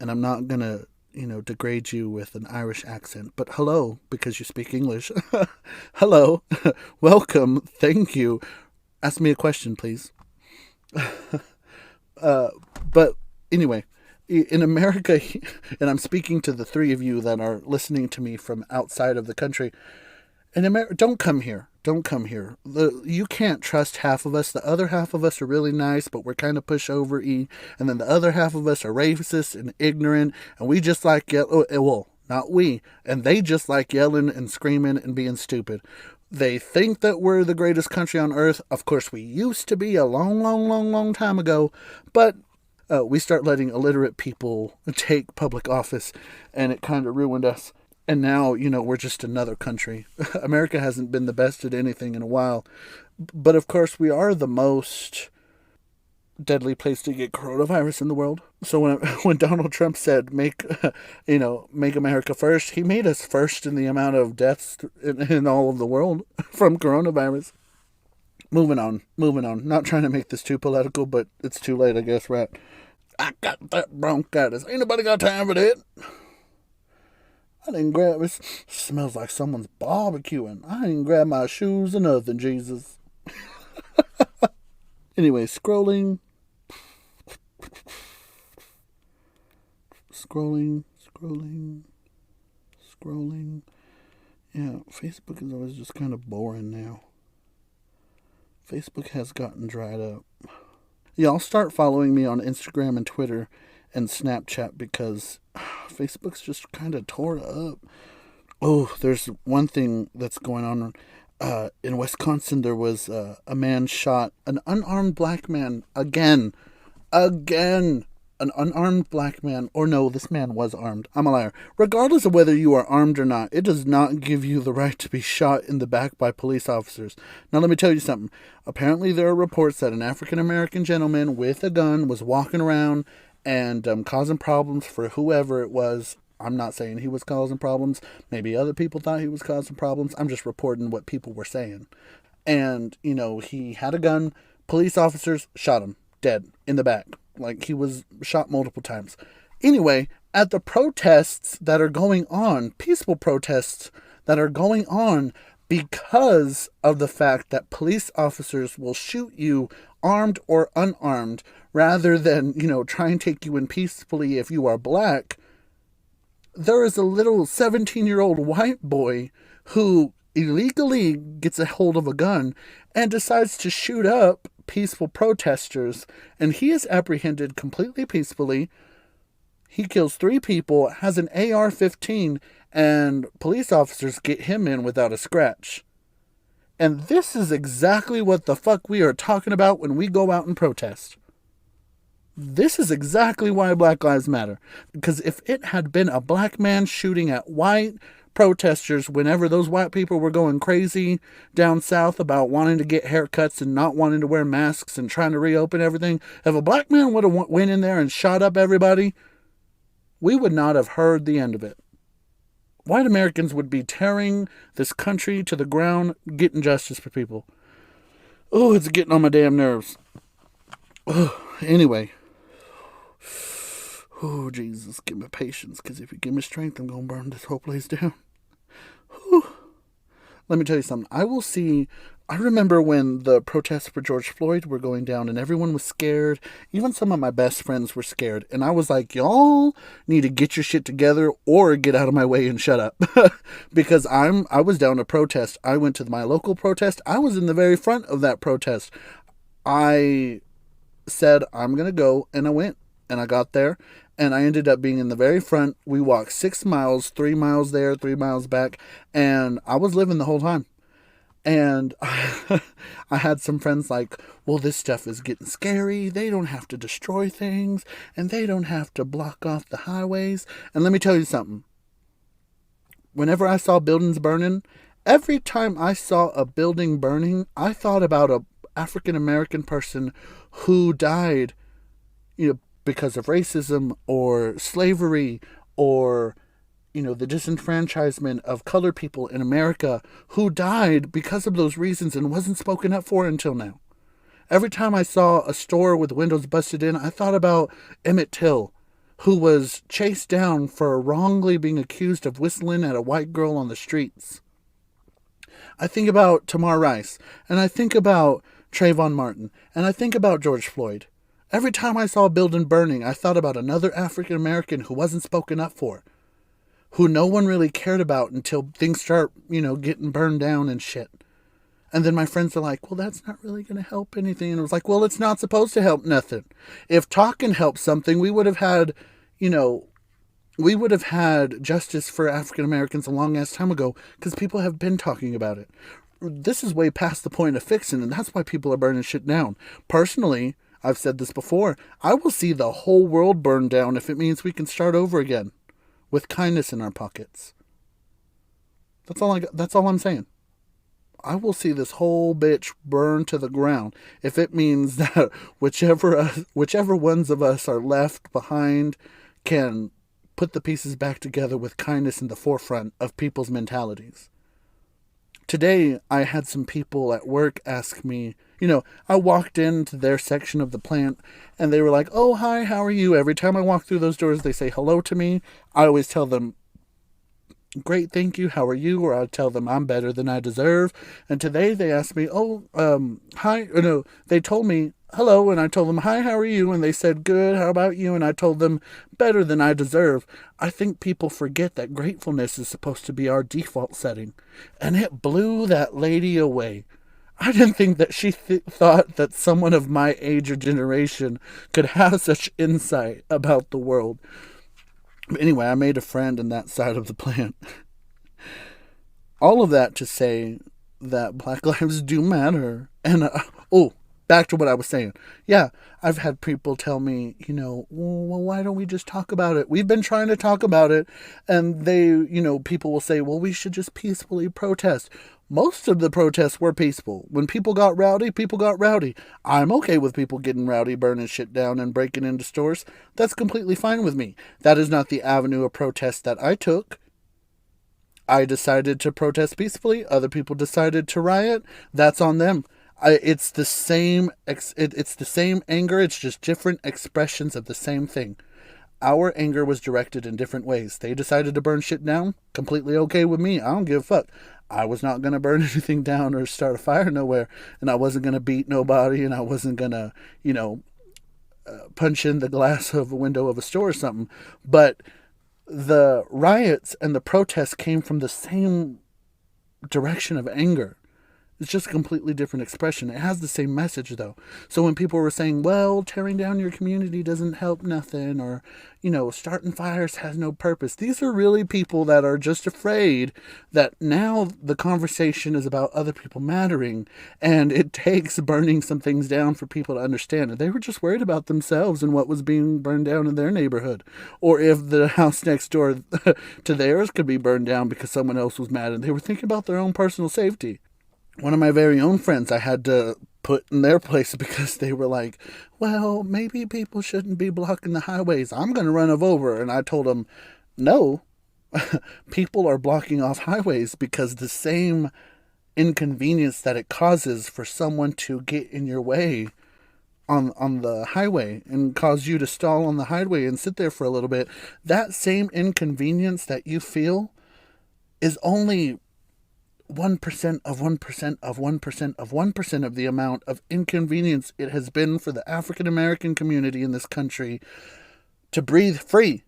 And I'm not going to, degrade you with an Irish accent, but hello, because you speak English. Hello, welcome, thank you. Ask me a question, please. But anyway, in America, and I'm speaking to the three of you that are listening to me from outside of the country, in America, don't come here. Don't come here. You can't trust half of us. The other half of us are really nice, but we're kind of pushover-y. And then the other half of us are racist and ignorant, and we just like well, not we. And they just like yelling and screaming and being stupid. They think that we're the greatest country on earth. Of course, we used to be a long, long, long, long time ago. But we start letting illiterate people take public office, and it kind of ruined us. And now, we're just another country. America hasn't been the best at anything in a while. But of course, we are the most deadly place to get coronavirus in the world. So when Donald Trump said, make America first, he made us first in the amount of deaths in all of the world from coronavirus. Moving on. Not trying to make this too political, but it's too late, I guess, right? I got that bronchitis. Ain't nobody got time for that. I didn't grab it. Smells like someone's barbecuing. I didn't grab my shoes or nothing, Jesus. Anyway, scrolling. Yeah, Facebook is always just kind of boring now. Facebook has gotten dried up. Y'all start following me on Instagram and Twitter and Snapchat because Facebook's just kind of tore up. Oh, there's one thing that's going on. In Wisconsin, there was a man shot, an unarmed black man, again, an unarmed black man, or no, this man was armed. I'm a liar. Regardless of whether you are armed or not, it does not give you the right to be shot in the back by police officers. Now, let me tell you something. Apparently, there are reports that an African-American gentleman with a gun was walking around and causing problems for whoever it was. I'm not saying he was causing problems. Maybe other people thought he was causing problems. I'm just reporting what people were saying. And, he had a gun. Police officers shot him dead in the back. Like, he was shot multiple times. Anyway, at the protests that are going on, peaceful protests that are going on because of the fact that police officers will shoot you armed or unarmed rather than, try and take you in peacefully if you are black, there is a little 17-year-old white boy who illegally gets a hold of a gun and decides to shoot up peaceful protesters, and he is apprehended completely peacefully. He kills 3 people, has an AR-15, and police officers get him in without a scratch. And this is exactly what the fuck we are talking about when we go out and protest. This is exactly why Black Lives Matter. Because if it had been a black man shooting at white protesters whenever those white people were going crazy down south about wanting to get haircuts and not wanting to wear masks and trying to reopen everything, if a black man would have went in there and shot up everybody, we would not have heard the end of it. White Americans would be tearing this country to the ground, getting justice for people. Oh, it's getting on my damn nerves. Anyway. Oh, Jesus, give me patience, because if you give me strength, I'm going to burn this whole place down. Whew. Let me tell you something. I remember when the protests for George Floyd were going down and everyone was scared. Even some of my best friends were scared. And I was like, y'all need to get your shit together or get out of my way and shut up. Because I was down to protest. I went to my local protest. I was in the very front of that protest. I said, I'm going to go, and I went. And I got there, and I ended up being in the very front. We walked 6 miles, 3 miles there, 3 miles back, and I was living the whole time. And I had some friends like, well, this stuff is getting scary. They don't have to destroy things, and they don't have to block off the highways. And let me tell you something. Whenever I saw buildings burning, every time I saw a building burning, I thought about a African-American person who died, because of racism or slavery or, the disenfranchisement of colored people in America who died because of those reasons and wasn't spoken up for until now. Every time I saw a store with windows busted in, I thought about Emmett Till, who was chased down for wrongly being accused of whistling at a white girl on the streets. I think about Tamar Rice, and I think about Trayvon Martin, and I think about George Floyd. Every time I saw a building burning, I thought about another African American who wasn't spoken up for, who no one really cared about until things start, getting burned down and shit. And then my friends are like, well, that's not really going to help anything. And I was like, well, it's not supposed to help nothing. If talking helped something, we would have had, justice for African Americans a long ass time ago, because people have been talking about it. This is way past the point of fixing, and that's why people are burning shit down. Personally, I've said this before, I will see the whole world burn down if it means we can start over again with kindness in our pockets. That's all I'm saying. I will see this whole bitch burn to the ground if it means that whichever ones of us are left behind can put the pieces back together with kindness in the forefront of people's mentalities. Today, I had some people at work ask me, I walked into their section of the plant and they were like, oh, hi, how are you? Every time I walk through those doors, they say hello to me. I always tell them, great, thank you, how are you? Or I'll tell them I'm better than I deserve. And today they asked me, hi, they told me hello, and I told them, hi, how are you? And they said, good, how about you? And I told them, better than I deserve. I think people forget that gratefulness is supposed to be our default setting. And it blew that lady away. I didn't think that she thought that someone of my age or generation could have such insight about the world. But anyway, I made a friend in that side of the plant. All of that to say that Black lives do matter. And, back to what I was saying. Yeah, I've had people tell me, well, why don't we just talk about it? We've been trying to talk about it. And people will say, well, we should just peacefully protest. Most of the protests were peaceful. When people got rowdy, people got rowdy. I'm okay with people getting rowdy, burning shit down, and breaking into stores. That's completely fine with me. That is not the avenue of protest that I took. I decided to protest peacefully. Other people decided to riot. That's on them. It's the same. It's the same anger. It's just different expressions of the same thing. Our anger was directed in different ways. They decided to burn shit down. Completely okay with me. I don't give a fuck. I was not going to burn anything down or start a fire nowhere. And I wasn't going to beat nobody. And I wasn't going to, punch in the glass of a window of a store or something. But the riots and the protests came from the same direction of anger. It's just a completely different expression. It has the same message, though. So when people were saying, well, tearing down your community doesn't help nothing, or, starting fires has no purpose, these are really people that are just afraid that now the conversation is about other people mattering, and it takes burning some things down for people to understand it. They were just worried about themselves and what was being burned down in their neighborhood, or if the house next door to theirs could be burned down because someone else was mad, and they were thinking about their own personal safety. One of my very own friends I had to put in their place because they were like, well, maybe people shouldn't be blocking the highways. I'm going to run over. And I told them, no, people are blocking off highways because the same inconvenience that it causes for someone to get in your way on the highway and cause you to stall on the highway and sit there for a little bit, that same inconvenience that you feel is only 1% of 1% of 1% of 1% of the amount of inconvenience it has been for the African American community in this country to breathe free,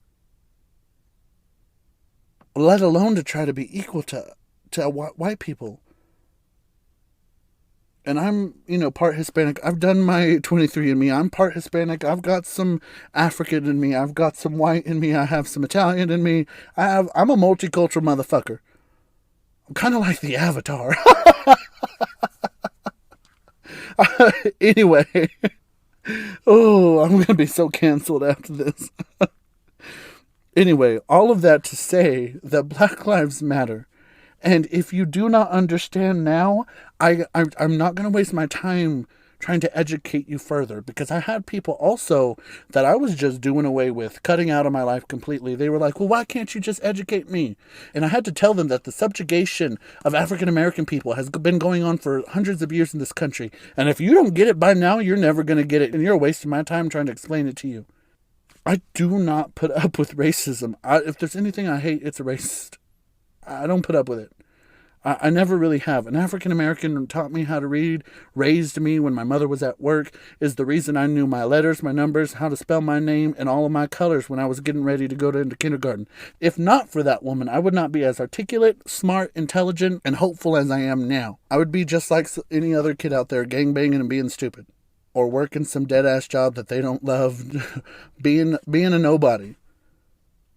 let alone to try to be equal to white people. And I'm, part Hispanic. I've done my 23andMe. I'm part Hispanic. I've got some African in me. I've got some white in me. I have some Italian in me. I'm a multicultural motherfucker. I'm kind of like the Avatar. Anyway. Oh, I'm going to be so canceled after this. Anyway, all of that to say that Black Lives Matter. And if you do not understand now, I'm not going to waste my time trying to educate you further, because I had people also that I was just doing away with, cutting out of my life completely. They were like, well, why can't you just educate me? And I had to tell them that the subjugation of African American people has been going on for hundreds of years in this country. And if you don't get it by now, you're never going to get it. And you're wasting my time trying to explain it to you. I do not put up with racism. If there's anything I hate, it's a racist. I don't put up with it. I never really have. An African American taught me how to read, raised me when my mother was at work, is the reason I knew my letters, my numbers, how to spell my name, and all of my colors when I was getting ready to go into kindergarten. If not for that woman, I would not be as articulate, smart, intelligent, and hopeful as I am now. I would be just like any other kid out there, gangbanging and being stupid. Or working some dead-ass job that they don't love, being a nobody.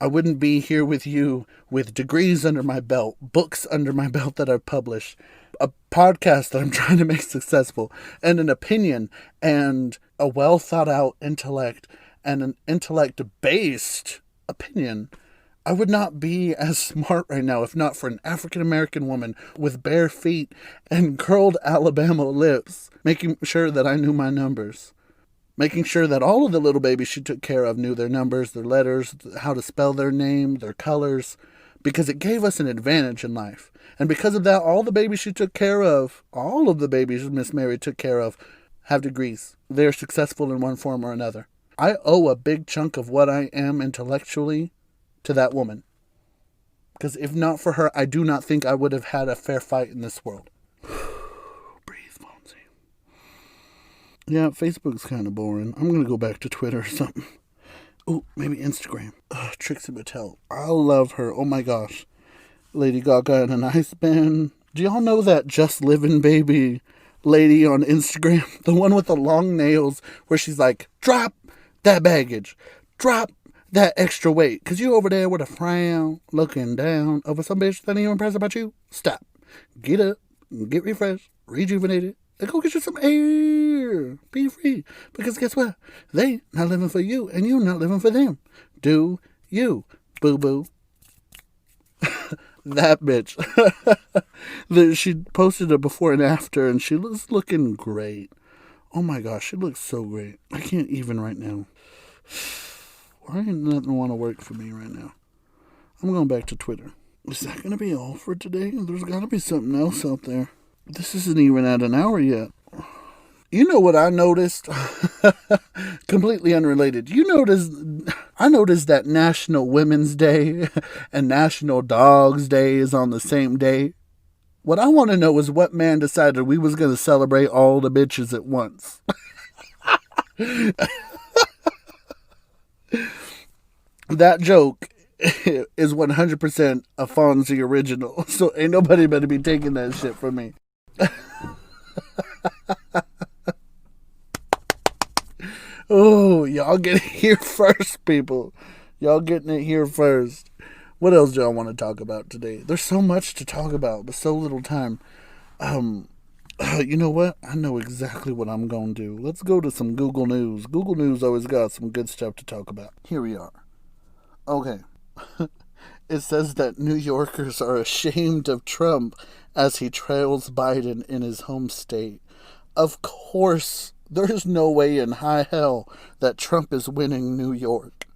I wouldn't be here with you with degrees under my belt, books under my belt that I've published, a podcast that I'm trying to make successful, and an opinion, and a well-thought-out intellect, and an intellect-based opinion. I would not be as smart right now if not for an African-American woman with bare feet and curled Alabama lips, making sure that I knew my numbers. Making sure that all of the little babies she took care of knew their numbers, their letters, how to spell their name, their colors, because it gave us an advantage in life. And because of that, all the babies she took care of, all of the babies Miss Mary took care of, have degrees. They're successful in one form or another. I owe a big chunk of what I am intellectually to that woman. Because if not for her, I do not think I would have had a fair fight in this world. Yeah, Facebook's kind of boring. I'm going to go back to Twitter or something. Oh, maybe Instagram. Trixie Mattel. I love her. Oh my gosh. Lady Gaga in a nice band. Do y'all know that Just Living Baby lady on Instagram? The one with the long nails where she's like, drop that baggage. Drop that extra weight. Because you over there with a frown looking down over some bitch that ain't even impressed about you. Stop. Get up. Get refreshed. Rejuvenated. And go get you some air. Be free. Because guess what? They not living for you, and you not living for them. Do you, boo-boo. That bitch. She posted a before and after, and she was looking great. Oh my gosh, she looks so great. I can't even right now. Why ain't nothing want to work for me right now? I'm going back to Twitter. Is that going to be all for today? There's got to be something else out there. This isn't even at an hour yet. You know what I noticed? Completely unrelated. I noticed that National Women's Day and National Dogs Day is on the same day. What I want to know is what man decided we was going to celebrate all the bitches at once. That joke is 100% a Fonzie original. So ain't nobody better be taking that shit from me. Oh, y'all get it here first, people. Y'all getting it here first. What else do y'all want to talk about today? There's so much to talk about, but so little time. You know what? I know exactly what I'm going to do. Let's go to some Google News. Google News always got some good stuff to talk about. Here we are. Okay. It says that New Yorkers are ashamed of Trump as he trails Biden in his home state. Of course, there is no way in high hell that Trump is winning New York.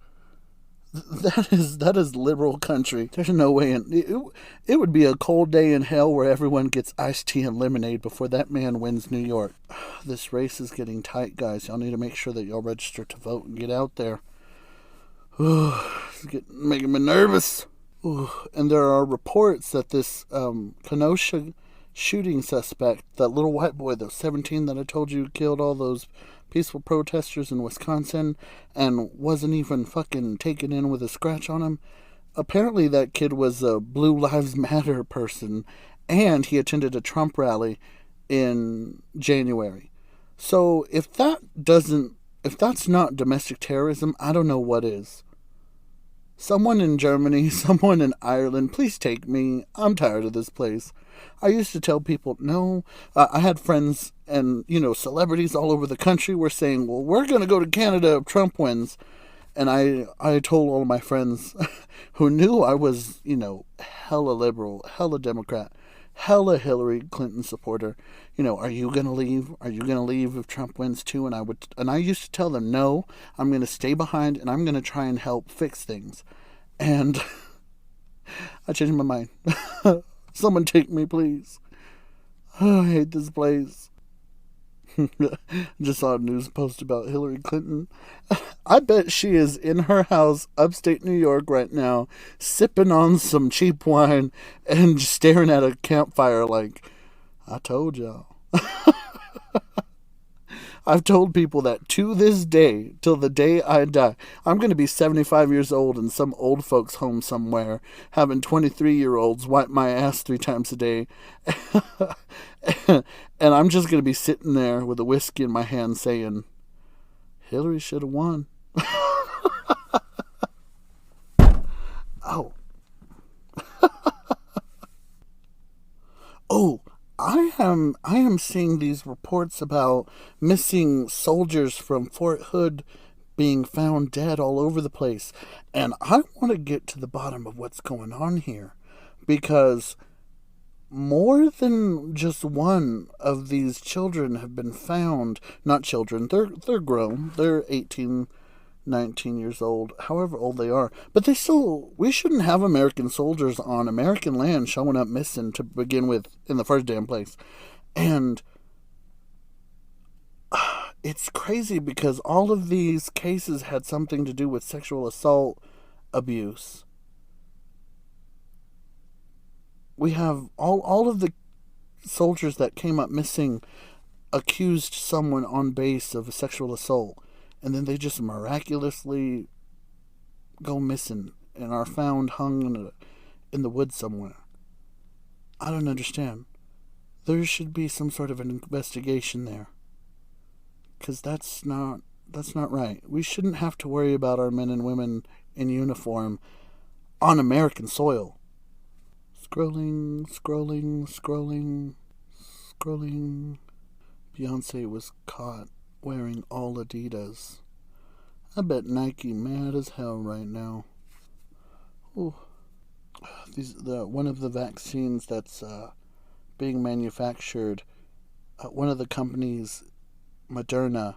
That is liberal country. There's no way it would be a cold day in hell where everyone gets iced tea and lemonade before that man wins New York. This race is getting tight, guys. Y'all need to make sure that y'all register to vote and get out there. It's making me nervous. And there are reports that this Kenosha shooting suspect, that little white boy, the 17 that I told you killed all those peaceful protesters in Wisconsin and wasn't even fucking taken in with a scratch on him. Apparently that kid was a Blue Lives Matter person, and he attended a Trump rally in January. So if that's not domestic terrorism, I don't know what is. Someone in Germany, someone in Ireland, please take me. I'm tired of this place. I used to tell people, no. I had friends and, celebrities all over the country were saying, well, we're going to go to Canada if Trump wins. And I told all of my friends who knew I was, hella liberal, hella Democrat, hella Hillary Clinton supporter, are you going to leave? Are you going to leave if Trump wins too? And I used to tell them, no, I'm going to stay behind and I'm going to try and help fix things. And I changed my mind. Someone take me, please. Oh, I hate this place. Just saw a news post about Hillary Clinton. I bet she is in her house, upstate New York right now, sipping on some cheap wine and staring at a campfire like, I told y'all. I've told people that to this day, till the day I die, I'm going to be 75 years old in some old folks' home somewhere, having 23-year-olds wipe my ass 3 times a day. And I'm just going to be sitting there with a whiskey in my hand saying, Hillary should have won. Oh. Oh. I am seeing these reports about missing soldiers from Fort Hood being found dead all over the place. And I want to get to the bottom of what's going on here. Because more than just one of these children have been found. Not children, they're grown. They're 18, 19 years old, however old they are. But we shouldn't have American soldiers on American land showing up missing to begin with in the first damn place. And it's crazy because all of these cases had something to do with sexual assault abuse. We have all of the soldiers that came up missing accused someone on base of a sexual assault. And then they just miraculously go missing and are found hung in the woods somewhere. I don't understand. There should be some sort of an investigation there. Because that's not right. We shouldn't have to worry about our men and women in uniform on American soil. Scrolling. Beyonce was caught wearing all Adidas. I bet Nike mad as hell right now. Ooh. One of the vaccines that's being manufactured, one of the companies, Moderna,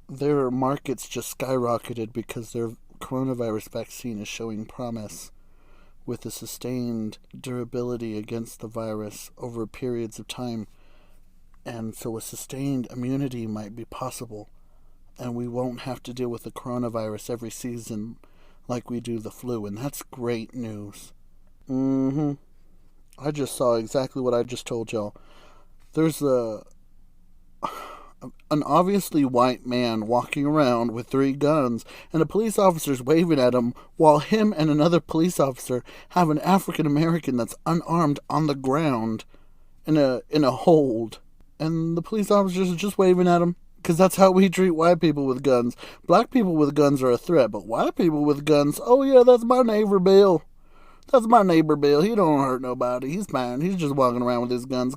their markets just skyrocketed because their coronavirus vaccine is showing promise with a sustained durability against the virus over periods of time. And so a sustained immunity might be possible. And we won't have to deal with the coronavirus every season like we do the flu. And that's great news. I just saw exactly what I just told y'all. There's an obviously white man walking around with 3 guns, and a police officer's waving at him while him and another police officer have an African American that's unarmed on the ground in a hold, and the police officers are just waving at him. Because that's how we treat white people with guns. Black people with guns are a threat, but white people with guns, oh yeah, that's my neighbor Bill. That's my neighbor Bill. He don't hurt nobody. He's fine. He's just walking around with his guns.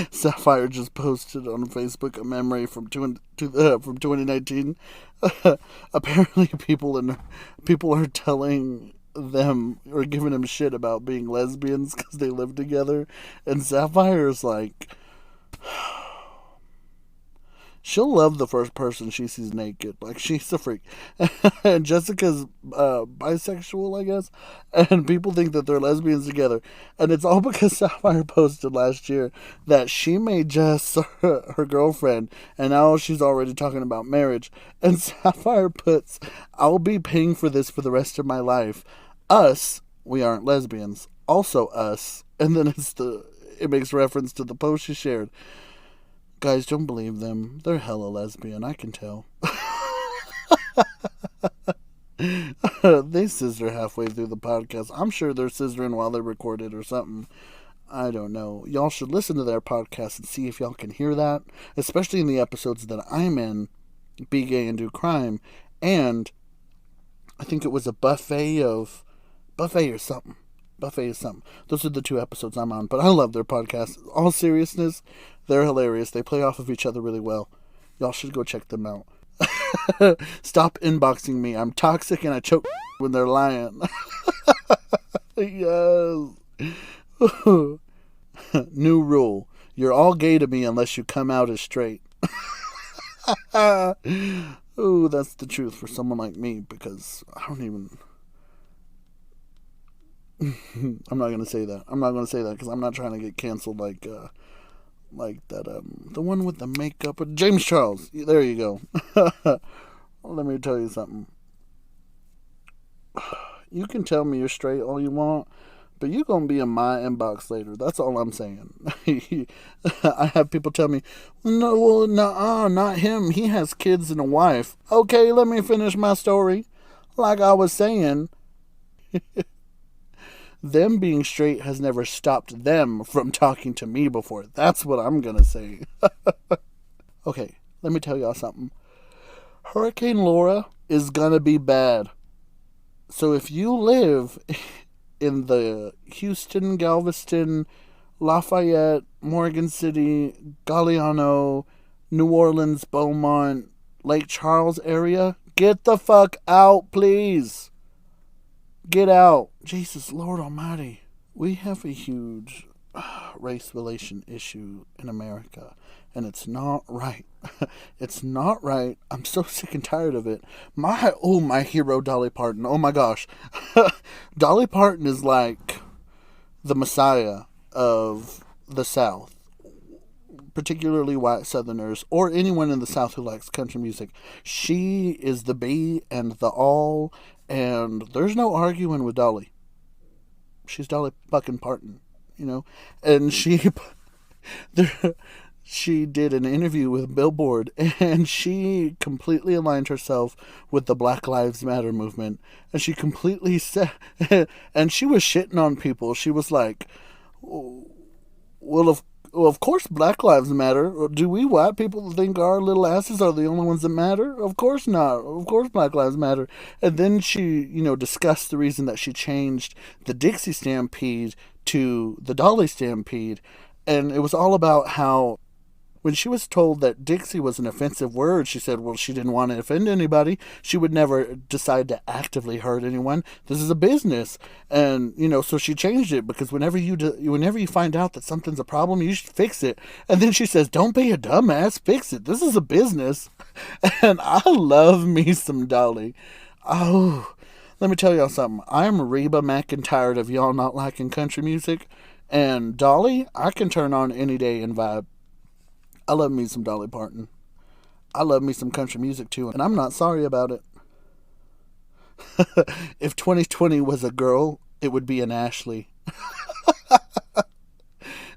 Sapphire just posted on Facebook a memory from 2019. Apparently, people are telling them or giving them shit about being lesbians because they live together, and Sapphire's like, she'll love the first person she sees naked. Like, she's a freak. And Jessica's bisexual, I guess. And people think that they're lesbians together. And it's all because Sapphire posted last year that she made Jess her girlfriend. And now she's already talking about marriage. And Sapphire puts, I'll be paying for this for the rest of my life. Us, we aren't lesbians. Also us. And then it makes reference to the post she shared. Guys, don't believe them. They're hella lesbian, I can tell. They scissor halfway through the podcast. I'm sure they're scissoring while they record it or something. I don't know. Y'all should listen to their podcast and see if y'all can hear that. Especially in the episodes that I'm in, Be Gay and Do Crime. And I think it was a buffet or something. Buffet is something. Those are the 2 episodes I'm on. But I love their podcast. All seriousness, they're hilarious. They play off of each other really well. Y'all should go check them out. Stop inboxing me. I'm toxic and I choke when they're lying. Yes. New rule. You're all gay to me unless you come out as straight. Ooh, that's the truth for someone like me, because I don't even... I'm not gonna say that. I'm not gonna say that because I'm not trying to get canceled like that. The one with the makeup, James Charles. There you go. Let me tell you something. You can tell me you're straight all you want, but you're gonna be in my inbox later. That's all I'm saying. I have people tell me, no, not him. He has kids and a wife. Okay, let me finish my story. Like I was saying. Them being straight has never stopped them from talking to me before. That's what I'm going to say. Okay, let me tell y'all something. Hurricane Laura is going to be bad. So if you live in the Houston, Galveston, Lafayette, Morgan City, Galliano, New Orleans, Beaumont, Lake Charles area, get the fuck out, please. Get out. Jesus, Lord Almighty. We have a huge race relation issue in America, and it's not right. It's not right. I'm so sick and tired of it. My hero, Dolly Parton. Oh my gosh. Dolly Parton is like the messiah of the South, particularly white Southerners, or anyone in the South who likes country music. She is the be and the all, and there's no arguing with Dolly. She's Dolly fucking Parton, you know? And she did an interview with Billboard, and she completely aligned herself with the Black Lives Matter movement. And she completely said, and she was shitting on people. She was like, well, of course Black Lives Matter. Do we white people think our little asses are the only ones that matter? Of course not. Of course Black Lives Matter. And then she, discussed the reason that she changed the Dixie Stampede to the Dolly Stampede. And it was all about how when she was told that Dixie was an offensive word, she said, well, she didn't want to offend anybody. She would never decide to actively hurt anyone. This is a business. And, so she changed it because whenever you find out that something's a problem, you should fix it. And then she says, don't be a dumbass, fix it. This is a business. And I love me some Dolly. Oh, let me tell y'all something. I'm Reba McEntire of y'all not liking country music. And Dolly, I can turn on any day and vibe. I love me some Dolly Parton. I love me some country music too, and I'm not sorry about it. If 2020 was a girl, it would be an Ashley.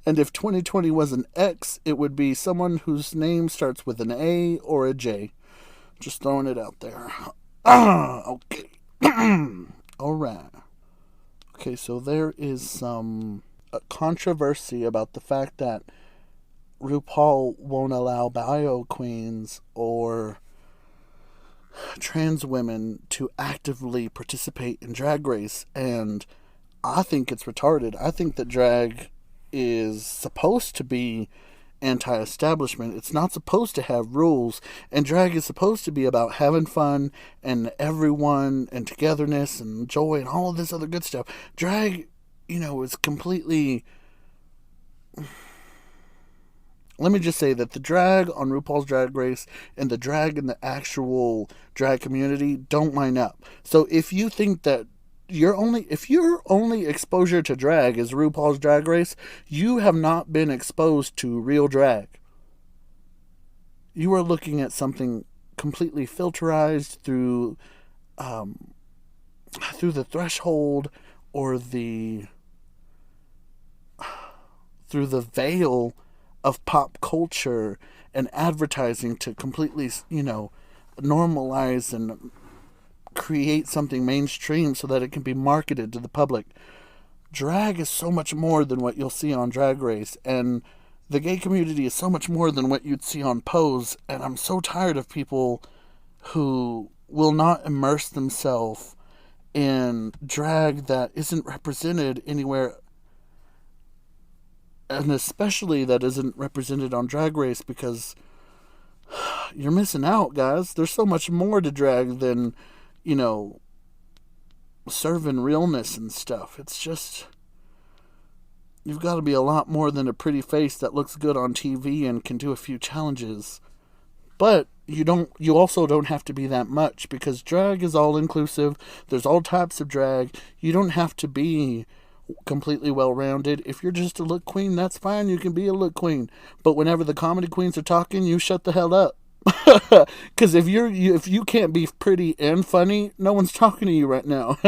And if 2020 was an ex, it would be someone whose name starts with an A or a J. Just throwing it out there. Okay. Alright. Okay, so there is some a controversy about the fact that RuPaul won't allow bio queens or trans women to actively participate in Drag Race, and I think it's retarded. I think that drag is supposed to be anti-establishment. It's not supposed to have rules, and drag is supposed to be about having fun and everyone and togetherness and joy and all of this other good stuff. Drag, is completely... Let me just say that the drag on RuPaul's Drag Race and the drag in the actual drag community don't line up. So if you think that if your only exposure to drag is RuPaul's Drag Race, you have not been exposed to real drag. You are looking at something completely filterized through the threshold or through the veil of pop culture and advertising to completely, normalize and create something mainstream so that it can be marketed to the public. Drag is so much more than what you'll see on Drag Race, and the gay community is so much more than what you'd see on Pose, and I'm so tired of people who will not immerse themselves in drag that isn't represented anywhere, and especially that isn't represented on Drag Race, because you're missing out, guys. There's so much more to drag than, serving realness and stuff. It's just, you've got to be a lot more than a pretty face that looks good on TV and can do a few challenges. But you also don't have to be that much, because drag is all inclusive. There's all types of drag. You don't have to be completely well-rounded. If you're just a look queen, that's fine. You can be a look queen. But whenever the comedy queens are talking, you shut the hell up. Because if you can't be pretty and funny, no one's talking to you right now.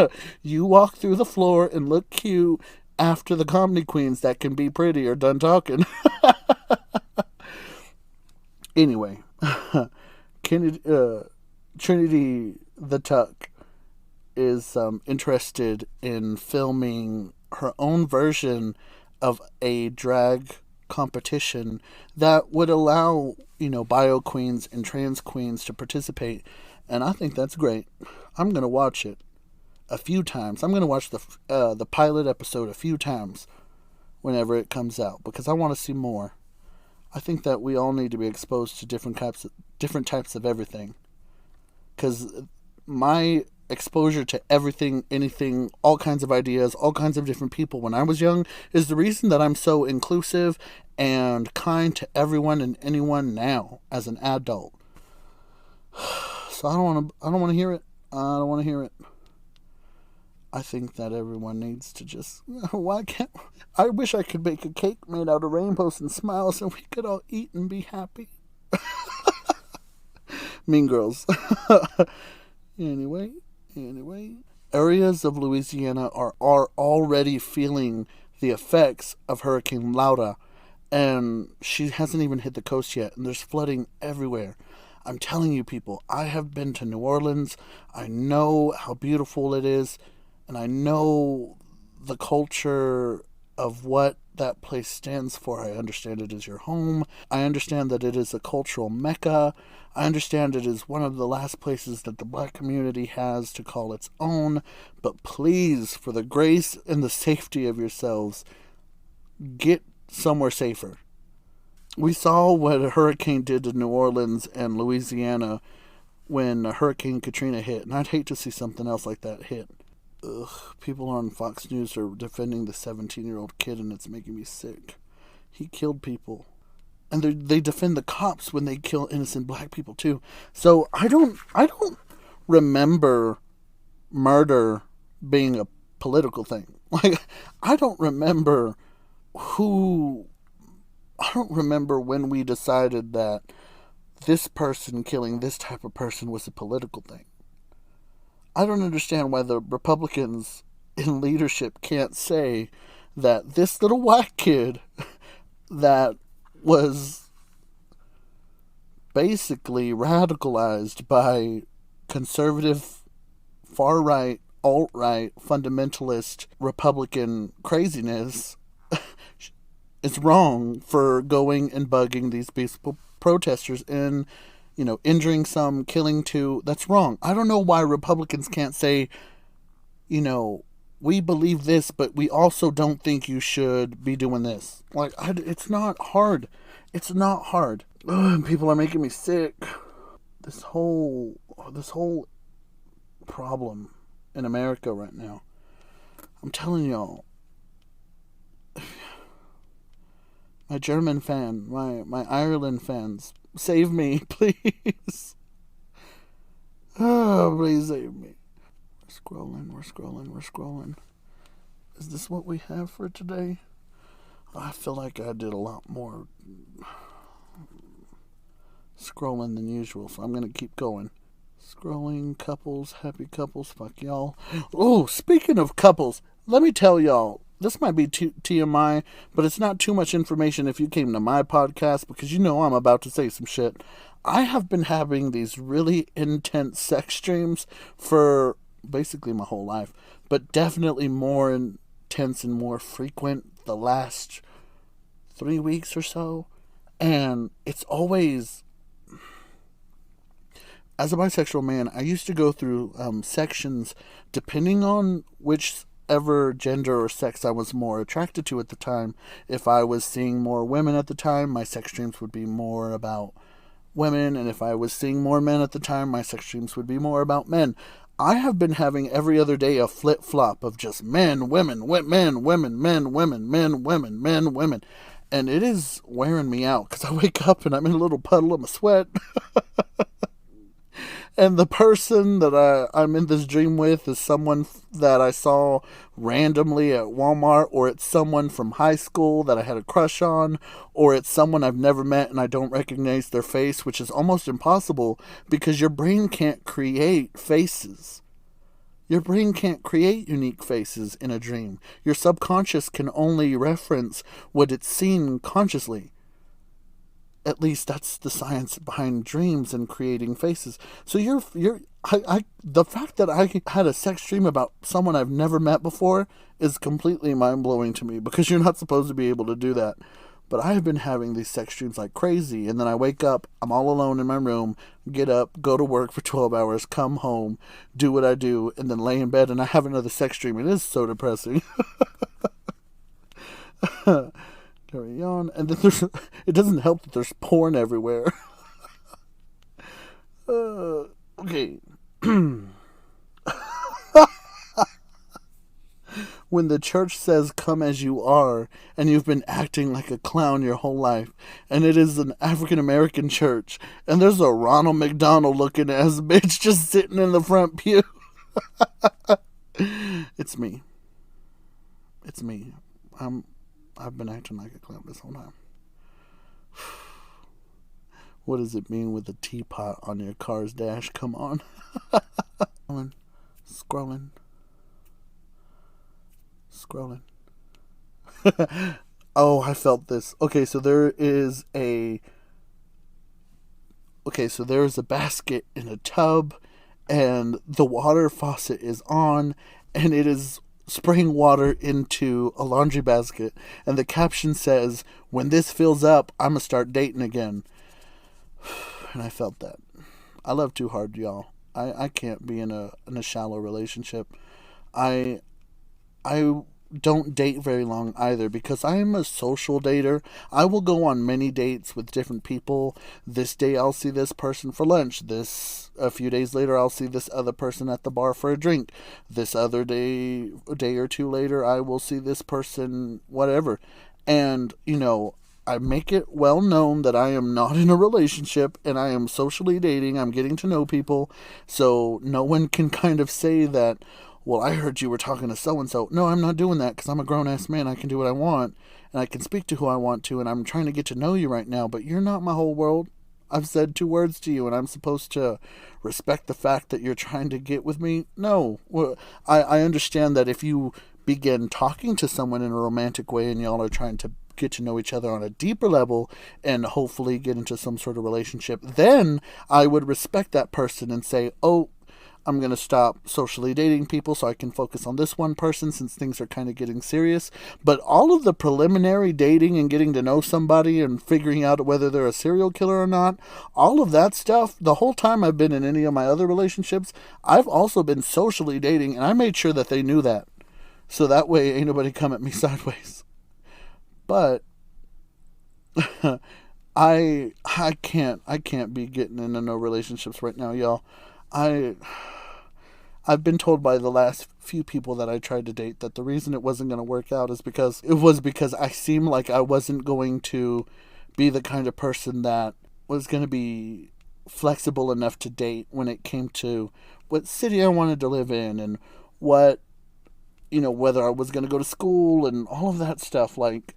You walk through the floor and look cute after the comedy queens that can be pretty are done talking. Anyway, Trinity the Tuck is interested in filming her own version of a drag competition that would allow, bio queens and trans queens to participate. And I think that's great. I'm going to watch it a few times. I'm going to watch the pilot episode a few times whenever it comes out, because I want to see more. I think that we all need to be exposed to different types of everything. Because my exposure to everything, anything, all kinds of ideas, all kinds of different people when I was young is the reason that I'm so inclusive and kind to everyone and anyone now as an adult. So I don't want to hear it. I don't want to hear it. I think that everyone needs to just... Why can't... I wish I could make a cake made out of rainbows and smiles and we could all eat and be happy. Mean Girls. Anyway. Areas of Louisiana are already feeling the effects of Hurricane Laura, and she hasn't even hit the coast yet, and there's flooding everywhere. I'm telling you, people, I have been to New Orleans. I know how beautiful it is, and I know the culture of what that place stands for. I understand it is your home. I understand that it is a cultural mecca. I understand it is one of the last places that the black community has to call its own. But please, for the grace and the safety of yourselves, get somewhere safer. We saw what a hurricane did to New Orleans and Louisiana when Hurricane Katrina hit, and I'd hate to see something else like that hit. Ugh, people on Fox News are defending the 17-year-old kid, and it's making me sick. He killed people. And they defend the cops when they kill innocent black people, too. So I don't remember murder being a political thing. Like, I don't remember when we decided that this person killing this type of person was a political thing. I don't understand why the Republicans in leadership can't say that this little white kid that was basically radicalized by conservative, far-right, alt-right, fundamentalist Republican craziness is wrong for going and bugging these peaceful protesters and, injuring some, killing two. That's wrong. I don't know why Republicans can't say, we believe this, but we also don't think you should be doing this. Like, it's not hard. It's not hard. Ugh, people are making me sick. This whole problem in America right now. I'm telling y'all. My German fan, my Ireland fans, save me, please. Oh, please save me. We're scrolling. Is this what we have for today? I feel like I did a lot more scrolling than usual, so I'm going to keep going. Scrolling, couples, happy couples, fuck y'all. Oh, speaking of couples, let me tell y'all, this might be TMI, but it's not too much information if you came to my podcast, because I'm about to say some shit. I have been having these really intense sex dreams for basically my whole life, but definitely more intense and more frequent the last 3 weeks or so. And it's always, as a bisexual man, I used to go through sections depending on whichever gender or sex I was more attracted to at the time. If I was seeing more women at the time, my sex dreams would be more about women, and if I was seeing more men at the time, my sex dreams would be more about men. I have been having every other day a flip-flop of just men, women, men, women, men, women, men, women, men, women. And it is wearing me out, because I wake up and I'm in a little puddle of my sweat. And the person that I'm in this dream with is someone that I saw randomly at Walmart, or it's someone from high school that I had a crush on, or it's someone I've never met and I don't recognize their face, which is almost impossible because your brain can't create faces. Your brain can't create unique faces in a dream. Your subconscious can only reference what it's seen consciously. At least that's the science behind dreams and creating faces. So the fact that I had a sex dream about someone I've never met before is completely mind-blowing to me, because you're not supposed to be able to do that. But I have been having these sex dreams like crazy, and then I wake up, I'm all alone in my room, get up, go to work for 12 hours, come home, do what I do, and then lay in bed and I have another sex dream. It is so depressing. Carry on. And then it doesn't help that there's porn everywhere. Okay. When the church says come as you are, and you've been acting like a clown your whole life, and it is an African American church, and there's a Ronald McDonald looking ass bitch just sitting in the front pew. It's me. It's me. I've been acting like a clown this whole time. What does it mean with a teapot on your car's dash? Come on. Scrolling. Oh, I felt this. Okay, so there is a basket in a tub, and the water faucet is on, and it is spraying water into a laundry basket, and the caption says, "When this fills up, I'm gonna start dating again." And I felt that. I love too hard, y'all. I can't be in a shallow relationship. I don't date very long either, because I am a social dater. I will go on many dates with different people. This day I'll see this person for lunch. A few days later I'll see this other person at the bar for a drink. This other day, a day or two later, I will see this person, whatever. And, I make it well known that I am not in a relationship and I am socially dating. I'm getting to know people. So no one can kind of say that, well, I heard you were talking to so-and-so. No, I'm not doing that, because I'm a grown-ass man. I can do what I want, and I can speak to who I want to, and I'm trying to get to know you right now, but you're not my whole world. I've said 2 words to you, and I'm supposed to respect the fact that you're trying to get with me? No. Well, I understand that if you begin talking to someone in a romantic way and y'all are trying to get to know each other on a deeper level and hopefully get into some sort of relationship, then I would respect that person and say, oh, I'm going to stop socially dating people so I can focus on this one person since things are kind of getting serious. But all of the preliminary dating and getting to know somebody and figuring out whether they're a serial killer or not, all of that stuff, the whole time I've been in any of my other relationships, I've also been socially dating, and I made sure that they knew that. So that way ain't nobody come at me sideways. But I can't be getting into no relationships right now, y'all. I've been told by the last few people that I tried to date that the reason it wasn't going to work out is because I seemed like I wasn't going to be the kind of person that was going to be flexible enough to date when it came to what city I wanted to live in and what, whether I was going to go to school and all of that stuff. Like,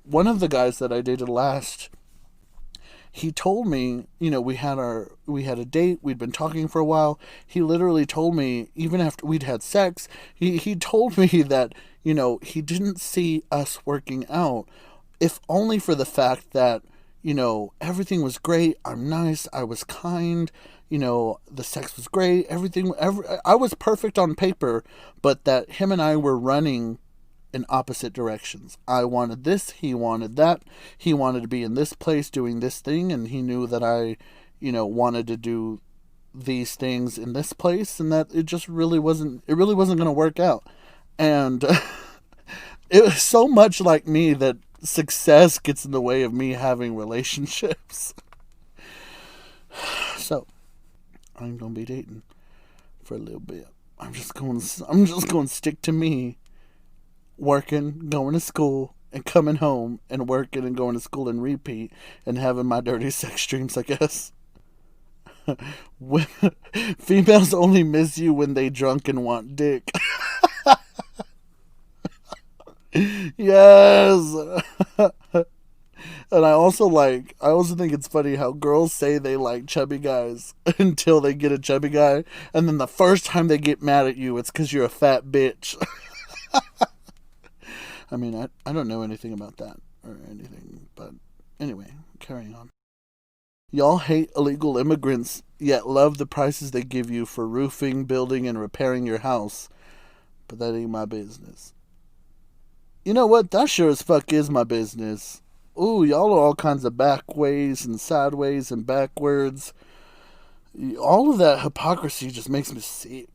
one of the guys that I dated last, he told me, we had a date, we'd been talking for a while. He literally told me, even after we'd had sex, he told me that, he didn't see us working out, if only for the fact that, everything was great, I'm nice, I was kind, the sex was great, I was perfect on paper, but that him and I were running in opposite directions. I wanted this, he wanted that. He wanted to be in this place doing this thing, and he knew that I, wanted to do these things in this place, and that it really wasn't going to work out. And it was so much like me that success gets in the way of me having relationships. So, I'm going to be dating for a little bit. I'm just going to stick to me. Working, going to school, and coming home, and working and going to school and repeat, and having my dirty sex dreams, I guess. Females only miss you when they drunk and want dick. Yes! And I also think it's funny how girls say they like chubby guys until they get a chubby guy, and then the first time they get mad at you, it's because you're a fat bitch. I mean, I don't know anything about that or anything, but anyway, carrying on. Y'all hate illegal immigrants, yet love the prices they give you for roofing, building, and repairing your house. But that ain't my business. You know what? That sure as fuck is my business. Ooh, y'all are all kinds of backways and sideways and backwards. All of that hypocrisy just makes me sick.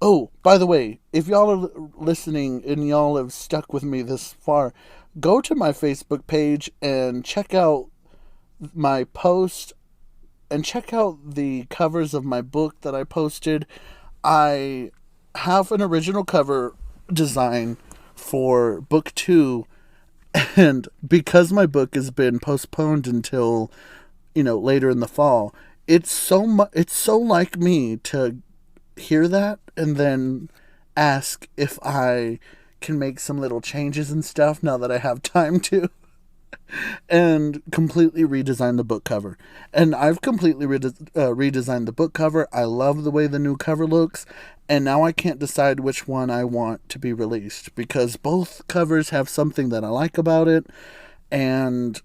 Oh, by the way, if y'all are listening and y'all have stuck with me this far, go to my Facebook page and check out my post and check out the covers of my book that I posted. I have an original cover design for book 2, and because my book has been postponed until, later in the fall, it's so like me to hear that and then ask if I can make some little changes and stuff now that I have time to, and completely redesign the book cover. And I've completely redesigned the book cover. I love the way the new cover looks, and now I can't decide which one I want to be released because both covers have something that I like about it. And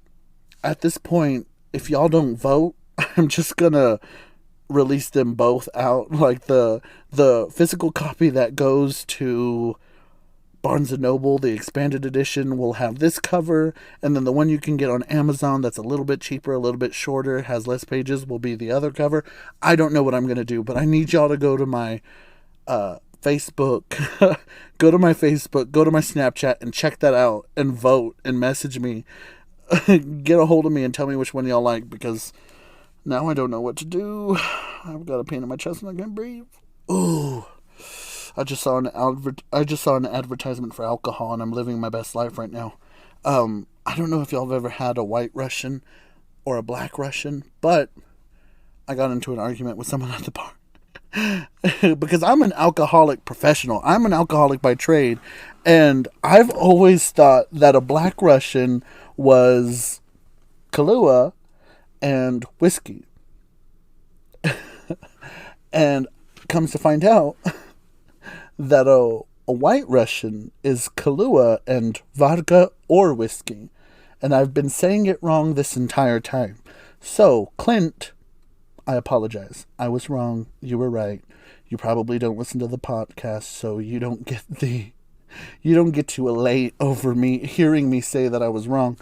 at this point, if y'all don't vote, I'm just gonna release them both out. Like the physical copy that goes to Barnes & Noble, the expanded edition, will have this cover, and then the one you can get on Amazon that's a little bit cheaper, a little bit shorter, has less pages, will be the other cover. I don't know what I'm going to do, but I need y'all to go to my Facebook, go to my Snapchat and check that out and vote and message me. Get a hold of me and tell me which one y'all like, because now I don't know what to do. I've got a pain in my chest and I can't breathe. Ooh. I just saw an advertisement for alcohol, and I'm living my best life right now. I don't know if y'all have ever had a white Russian or a black Russian, but I got into an argument with someone at the bar. Because I'm an alcoholic professional. I'm an alcoholic by trade, and I've always thought that a black Russian was Kahlua and whiskey. And comes to find out that a white Russian is Kahlua and vodka or whiskey. And I've been saying it wrong this entire time. So, Clint, I apologize. I was wrong. You were right. You probably don't listen to the podcast, so you don't get to elate over me hearing me say that I was wrong.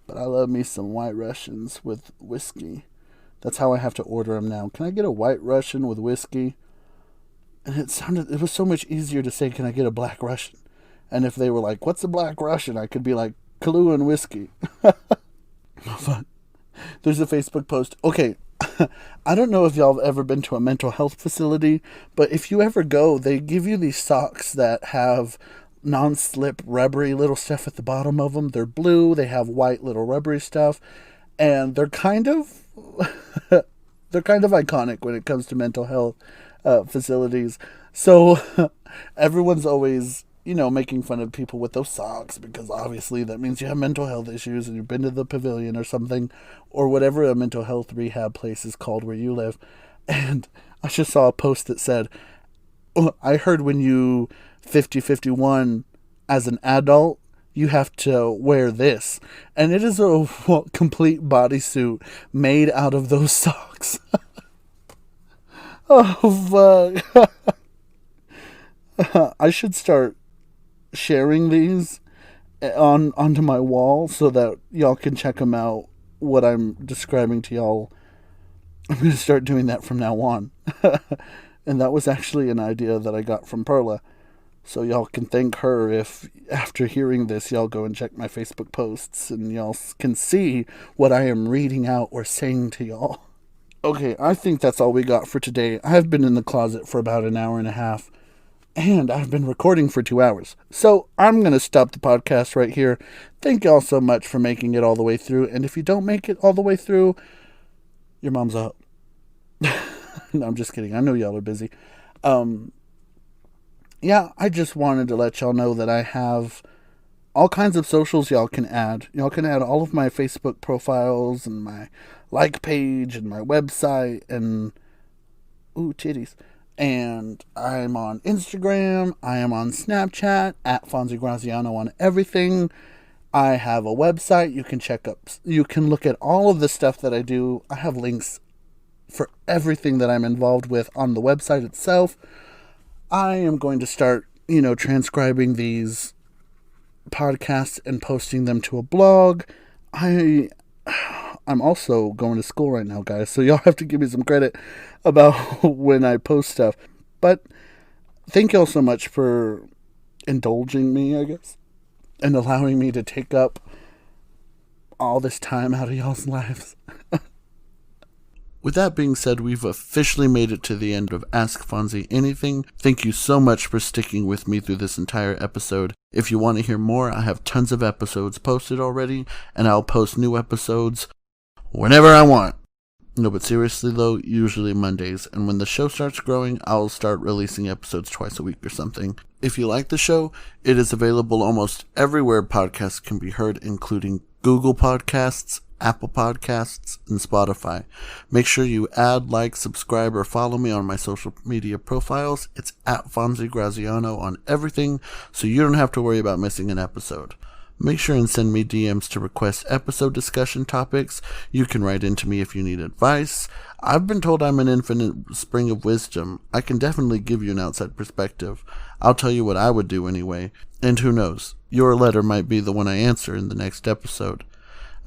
But I love me some White Russians with whiskey. That's how I have to order them now. Can I get a White Russian with whiskey? And it was so much easier to say, can I get a Black Russian? And if they were like, what's a Black Russian? I could be like, Kahlua and whiskey. Fun. There's a Facebook post. Okay, I don't know if y'all have ever been to a mental health facility, but if you ever go, they give you these socks that have non-slip rubbery little stuff at the bottom of them. They're blue. They have white little rubbery stuff, and they're kind of iconic when it comes to mental health facilities. So everyone's always, making fun of people with those socks, because obviously that means you have mental health issues and you've been to the pavilion or something, or whatever a mental health rehab place is called where you live. And I just saw a post that said, I heard when you 51 as an adult, you have to wear this. And it is a complete bodysuit made out of those socks. Oh, fuck. I should start sharing these onto my wall so that y'all can check them out, what I'm describing to y'all. I'm going to start doing that from now on. And that was actually an idea that I got from Perla. So y'all can thank her if, after hearing this, y'all go and check my Facebook posts and y'all can see what I am reading out or saying to y'all. Okay, I think that's all we got for today. I've been in the closet for about an hour and a half, and I've been recording for 2 hours. So I'm going to stop the podcast right here. Thank y'all so much for making it all the way through. And if you don't make it all the way through, your mom's up. No, I'm just kidding. I know y'all are busy. Yeah, I just wanted to let y'all know that I have all kinds of socials y'all can add. Y'all can add all of my Facebook profiles and my like page and my website and... Ooh, titties. And I'm on Instagram. I am on Snapchat, at Fonzie Graziano on everything. I have a website you can check up. You can look at all of the stuff that I do. I have links for everything that I'm involved with on the website itself. I am going to start, transcribing these podcasts and posting them to a blog. I'm also going to school right now, guys, so y'all have to give me some credit about when I post stuff. But thank y'all so much for indulging me, I guess, and allowing me to take up all this time out of y'all's lives. With that being said, we've officially made it to the end of Ask Fonzie Anything. Thank you so much for sticking with me through this entire episode. If you want to hear more, I have tons of episodes posted already, and I'll post new episodes whenever I want. No, but seriously though, usually Mondays, and when the show starts growing, I'll start releasing episodes twice a week or something. If you like the show, it is available almost everywhere podcasts can be heard, including Google Podcasts, Apple Podcasts, and Spotify. Make sure you add, like, subscribe, or follow me on my social media profiles. It's at Fonzie Graziano on everything, so you don't have to worry about missing an episode. Make sure and send me DMs to request episode discussion topics. You can write into me if you need advice. I've been told I'm an infinite spring of wisdom. I can definitely give you an outside perspective. I'll tell you what I would do anyway. And who knows, your letter might be the one I answer in the next episode.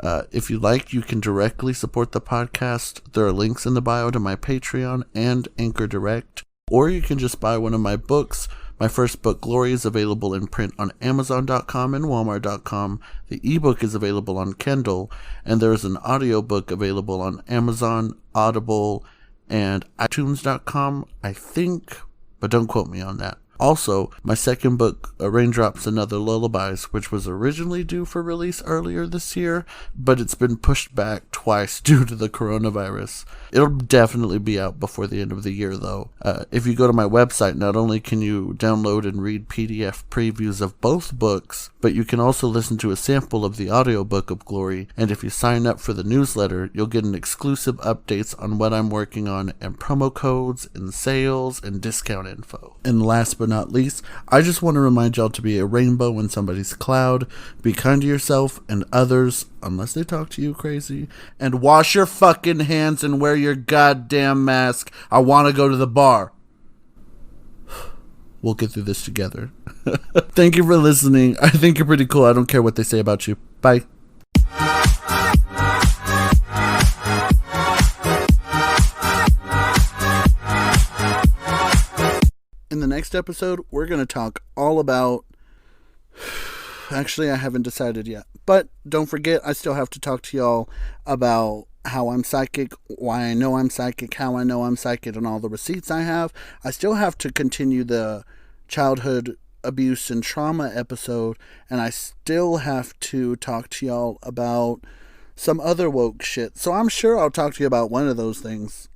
If you like, you can directly support the podcast. There are links in the bio to my Patreon and Anchor Direct. Or you can just buy one of my books. My first book, Glory, is available in print on Amazon.com and Walmart.com. The ebook is available on Kindle, and there is an audiobook available on Amazon, Audible, and iTunes.com, I think, but don't quote me on that. Also, my second book, Raindrops and Other Lullabies, which was originally due for release earlier this year, but it's been pushed back twice due to the coronavirus. It'll definitely be out before the end of the year, though. If you go to my website, not only can you download and read PDF previews of both books, but you can also listen to a sample of the audiobook of Glory, and if you sign up for the newsletter, you'll get an exclusive updates on what I'm working on, and promo codes, and sales, and discount info. And last but but not least, I just want to remind y'all to be a rainbow in somebody's cloud. Be kind to yourself and others, unless they talk to you crazy. And wash your fucking hands and wear your goddamn mask. I want to go to the bar. We'll get through this together. Thank you for listening. I think you're pretty cool. I don't care what they say about you. Bye. In the next episode, we're going to talk all about... Actually, I haven't decided yet. But don't forget, I still have to talk to y'all about how I'm psychic, why I know I'm psychic, how I know I'm psychic, and all the receipts I have. I still have to continue the childhood abuse and trauma episode, and I still have to talk to y'all about some other woke shit. So I'm sure I'll talk to you about one of those things.